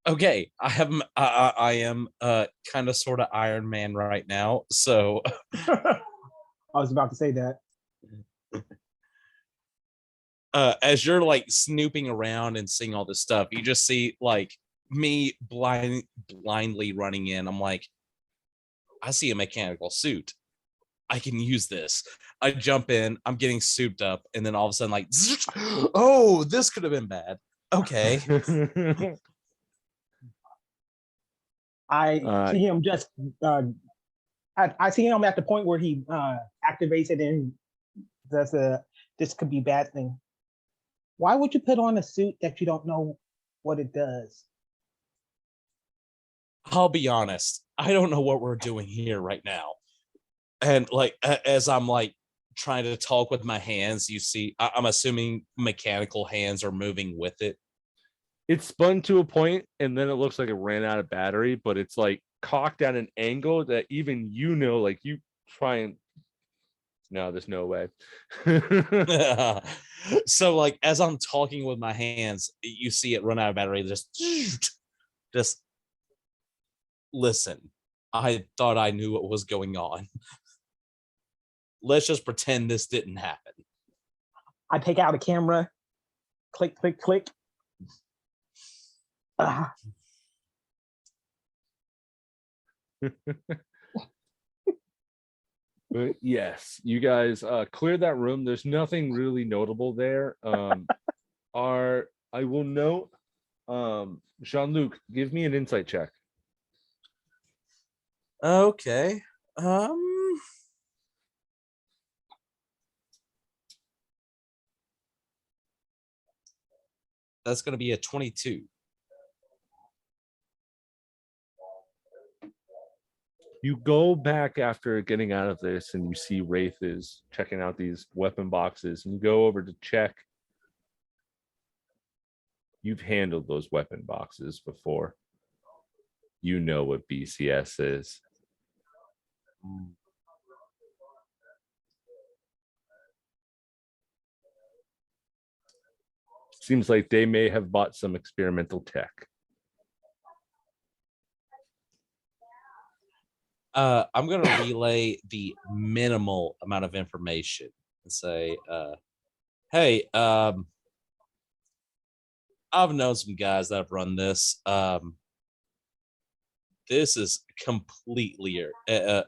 okay, I am kind of sort of Iron Man right now, so I was about to say that. as you're like snooping around and seeing all this stuff, you just see like me blindly running in. I'm like, I see a mechanical suit. I can use this. I jump in, I'm getting souped up, and then all of a sudden, like, oh, this could have been bad. Okay. I see him just I see him at the point where he activates it and does a this could be a bad thing. Why would you put on a suit that you don't know what it does? I'll be honest. I don't know what we're doing here right now. And like, as I'm like trying to talk with my hands, you see, I'm assuming mechanical hands are moving with it. It spun to a point, and then it looks like it ran out of battery, but it's like cocked at an angle that even like you try and no, there's no way. So like as I'm talking with my hands, you see it run out of battery. Just listen. I thought I knew what was going on. Let's just pretend this didn't happen. I take out a camera, click, click, click. But yes, you guys cleared that room. There's nothing really notable there. I will note, Jean-Luc, give me an insight check. Okay. That's going to be a 22. You go back after getting out of this, and you see Wraith is checking out these weapon boxes, and you go over to check. You've handled those weapon boxes before. You know what BCS is. Seems like they may have bought some experimental tech. I'm going to relay the minimal amount of information and say, hey, I've known some guys that have run this. This is completely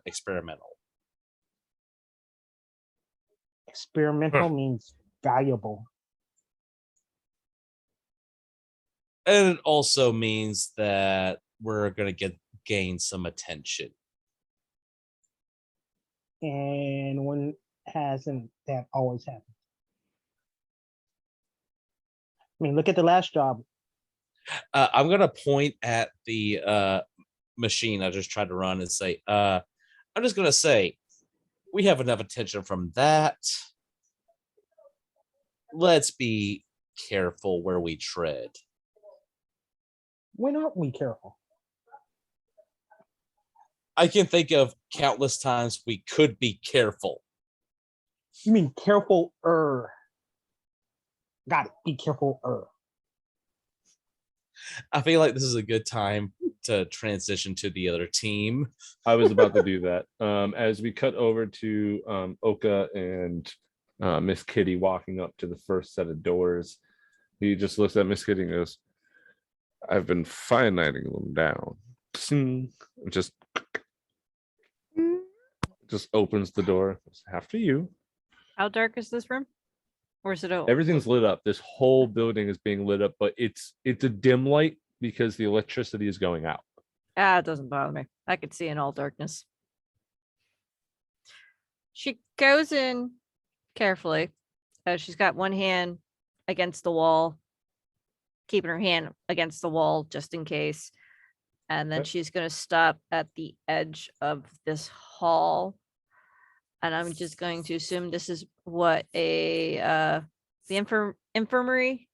experimental. Experimental means valuable. And it also means that we're going to gain some attention. And when hasn't that always happened? I mean, look at the last job. I'm going to point at the machine I just tried to run and say, I'm just going to say, we have enough attention from that. Let's be careful where we tread. When aren't we careful? I can think of countless times we could be careful. You mean careful? Got it. Be careful. I feel like this is a good time to transition to the other team. I was about to do that. As we cut over to Oka and Miss Kitty walking up to the first set of doors, he just looks at Miss Kitty and goes, I've been finalining them down. Just opens the door. After you. How dark is this room? Or is it open? Everything's lit up. This whole building is being lit up, but it's a dim light because the electricity is going out. It doesn't bother me. I could see in all darkness. She goes in carefully. She's got one hand against the wall, keeping her hand against the wall just in case. And then Okay. she's going to stop at the edge of this hall. And I'm just going to assume this is what the infirmary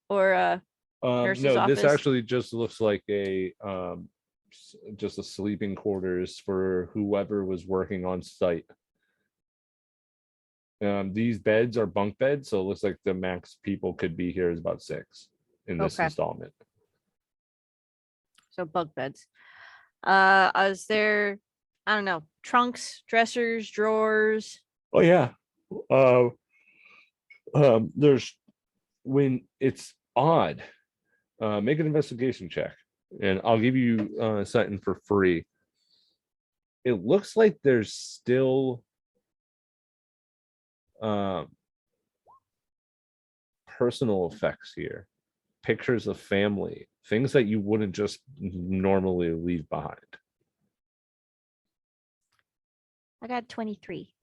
or nurse's No, office. this actually just looks like just a sleeping quarters for whoever was working on site. These beds are bunk beds, so it looks like the max people could be here is about 6 in this Okay. installment. So bunk beds. Is there, I don't know, trunks, dressers, drawers? Oh yeah. There's when it's odd. Make an investigation check, and I'll give you something for free. It looks like there's still personal effects here, pictures of family, things that you wouldn't just normally leave behind. I got 23.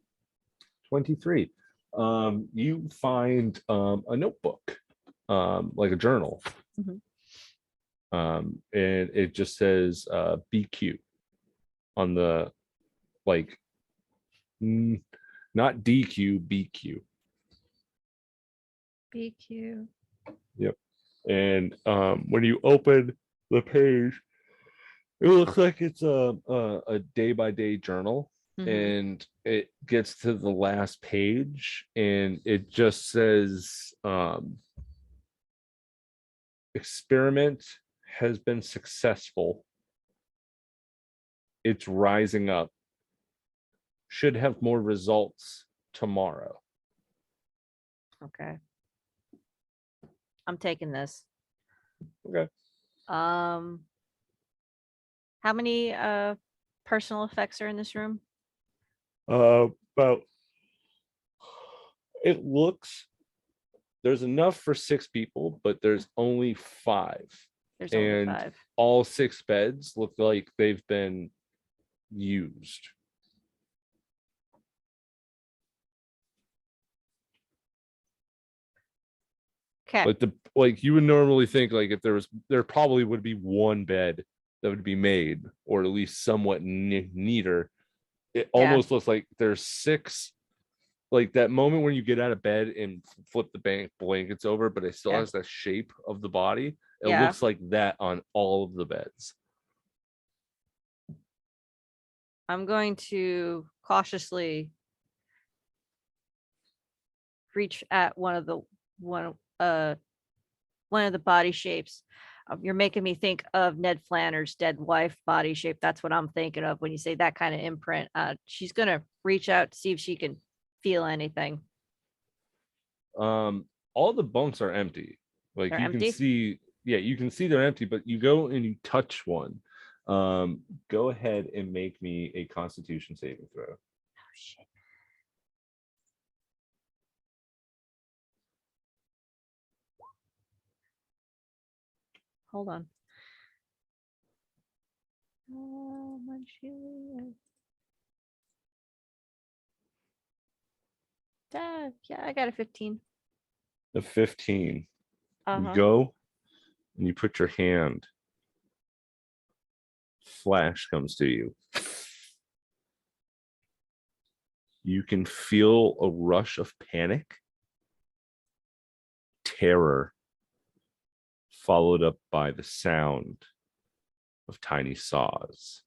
23. You find a notebook, like a journal. Mhm. And it just says BQ on the, like, not DQ, BQ. BQ. Yep. And when you open the page, it looks like it's a day-by-day journal. Mhm. And it gets to the last page and it just says experiment has been successful. It's rising up. Should have more results tomorrow. Okay. I'm taking this. Okay. How many personal effects are in this room? About, it looks, there's enough for 6 people, but there's only 5. There's only And 5. all 6 beds look like they've been used. Okay. Like you would normally think, like, if there probably would be one bed that would be made, or at least somewhat neater. It almost looks like there's 6. Like that moment when you get out of bed and flip the blankets over, but it still has that shape of the body. It looks like that on all of the beds. I'm going to cautiously reach at one of the body shapes. You're making me think of Ned Flanders' dead wife body shape. That's what I'm thinking of when you say that kind of imprint. She's gonna reach out to see if she can feel anything. All the bunks are empty. Like They're you can empty? see, yeah, you can see they're empty, but you go and you touch one. Go ahead and make me a Constitution saving throw. Oh shit. Hold on. Yeah, I got a 15. The 15. You Uh-huh. go and you put your hand. Flash comes to you. You can feel a rush of panic, terror, followed up by the sound of tiny saws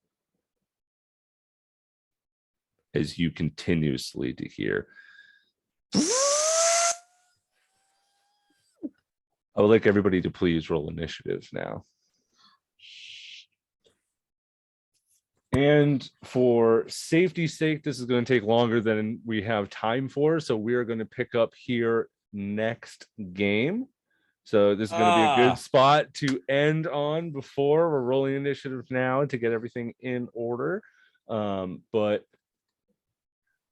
as you continuously to hear. I would like everybody to please roll initiative now. And for safety's sake, this is going to take longer than we have time for. So we are going to pick up here next game. So this is going to be a good spot to end on before we're rolling initiative now to get everything in order. But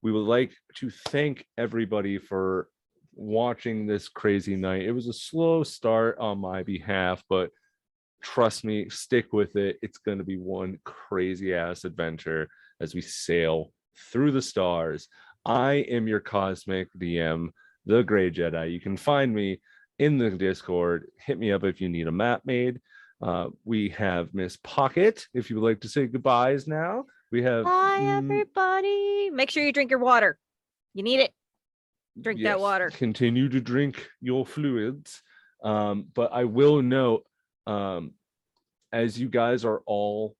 we would like to thank everybody for watching this crazy night. It was a slow start on my behalf, but trust me, stick with it. It's going to be one crazy ass adventure as we sail through the stars. I am your cosmic DM, the Gray Jedi. You can find me in the Discord. Hit me up if you need a map made. We have Miss Pocket, if you would like to say goodbyes now. We have Hi, everybody. Make sure you drink your water. You need it. Drink that water. Continue to drink your fluids. But I will note, as you guys are all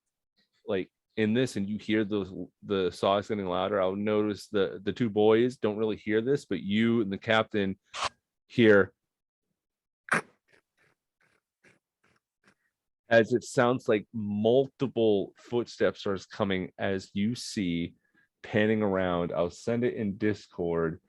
like in this and you hear the saws getting louder, I'll notice the 2 boys don't really hear this, but you and the captain hear as it sounds like multiple footsteps are coming as you see panning around. I'll send it in Discord.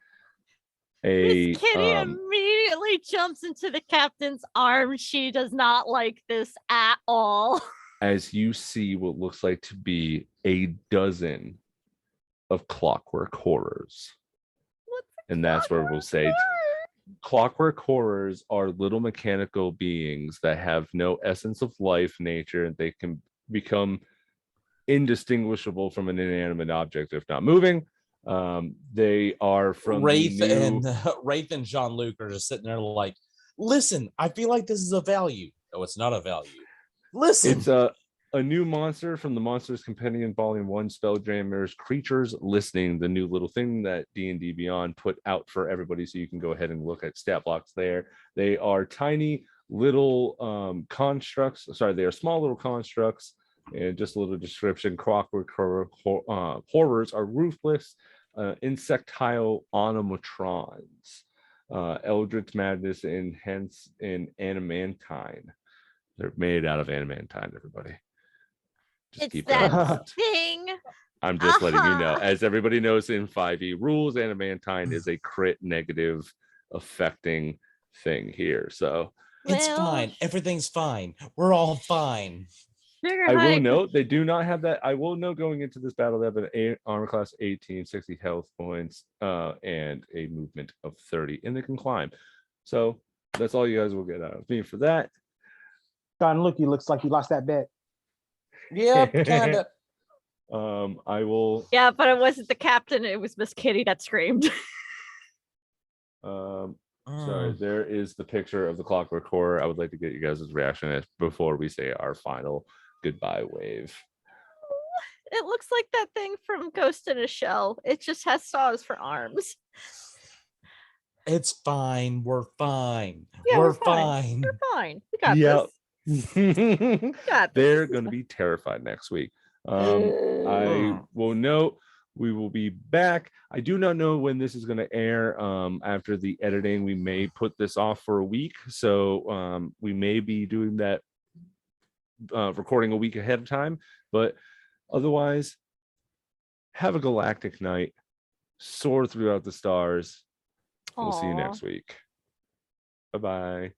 Miss Kitty immediately jumps into the captain's arms. She does not like this at all. As you see what looks like to be a dozen of Clockwork Horrors. And that's where we'll say Clockwork Horrors are little mechanical beings that have no essence of life, nature, and they can become indistinguishable from an inanimate object if not moving. They are from Wraith the new... and Wraith and Jean-Luc are just sitting there like, listen, I feel like this is a value. No, it's not a value. Listen. It's a new monster from the Monsters Companion Volume 1, Spelljammers Creatures Listening, the new little thing that D&D Beyond put out for everybody, so you can go ahead and look at stat blocks there. They are tiny little constructs. Sorry, they are small little constructs. And just a little description: Clockwork Horrors are ruthless, insectile animatrons, Eldritch Madness, and hence in animantine. They're made out of animantine, everybody. Just It's keep that in that mind. thing. I'm just letting you know. Uh-huh. As everybody knows in 5e rules, animantine is a crit negative affecting thing here. So It's Well, fine. Everything's fine. We're all fine. Sugar I will Hype. note they do not have that. I will note going into this battle, they have an armor class 18, 60 health points, and a movement of 30, and they can climb. So that's all you guys will get out of me for that. Don, look, he looks like he lost that bet. Yep, kind of. I will. Yeah, but it wasn't the captain. It was Miss Kitty that screamed. Sorry, there is the picture of the Clockwork Horror. I would like to get you guys' reaction before we say our final goodbye wave. It looks like that thing from Ghost in a Shell. It just has saws for arms. It's fine. We're fine. Yeah, we're fine. We're fine. We got Yep. this. We got They're this. going to be terrified next week. I will note we will be back. I do not know when this is going to air. After the editing, we may put this off for a week. So we may be doing that, recording a week ahead of time. But otherwise, have a galactic night. Soar throughout the stars. We'll see you Aw. next week. Bye-bye.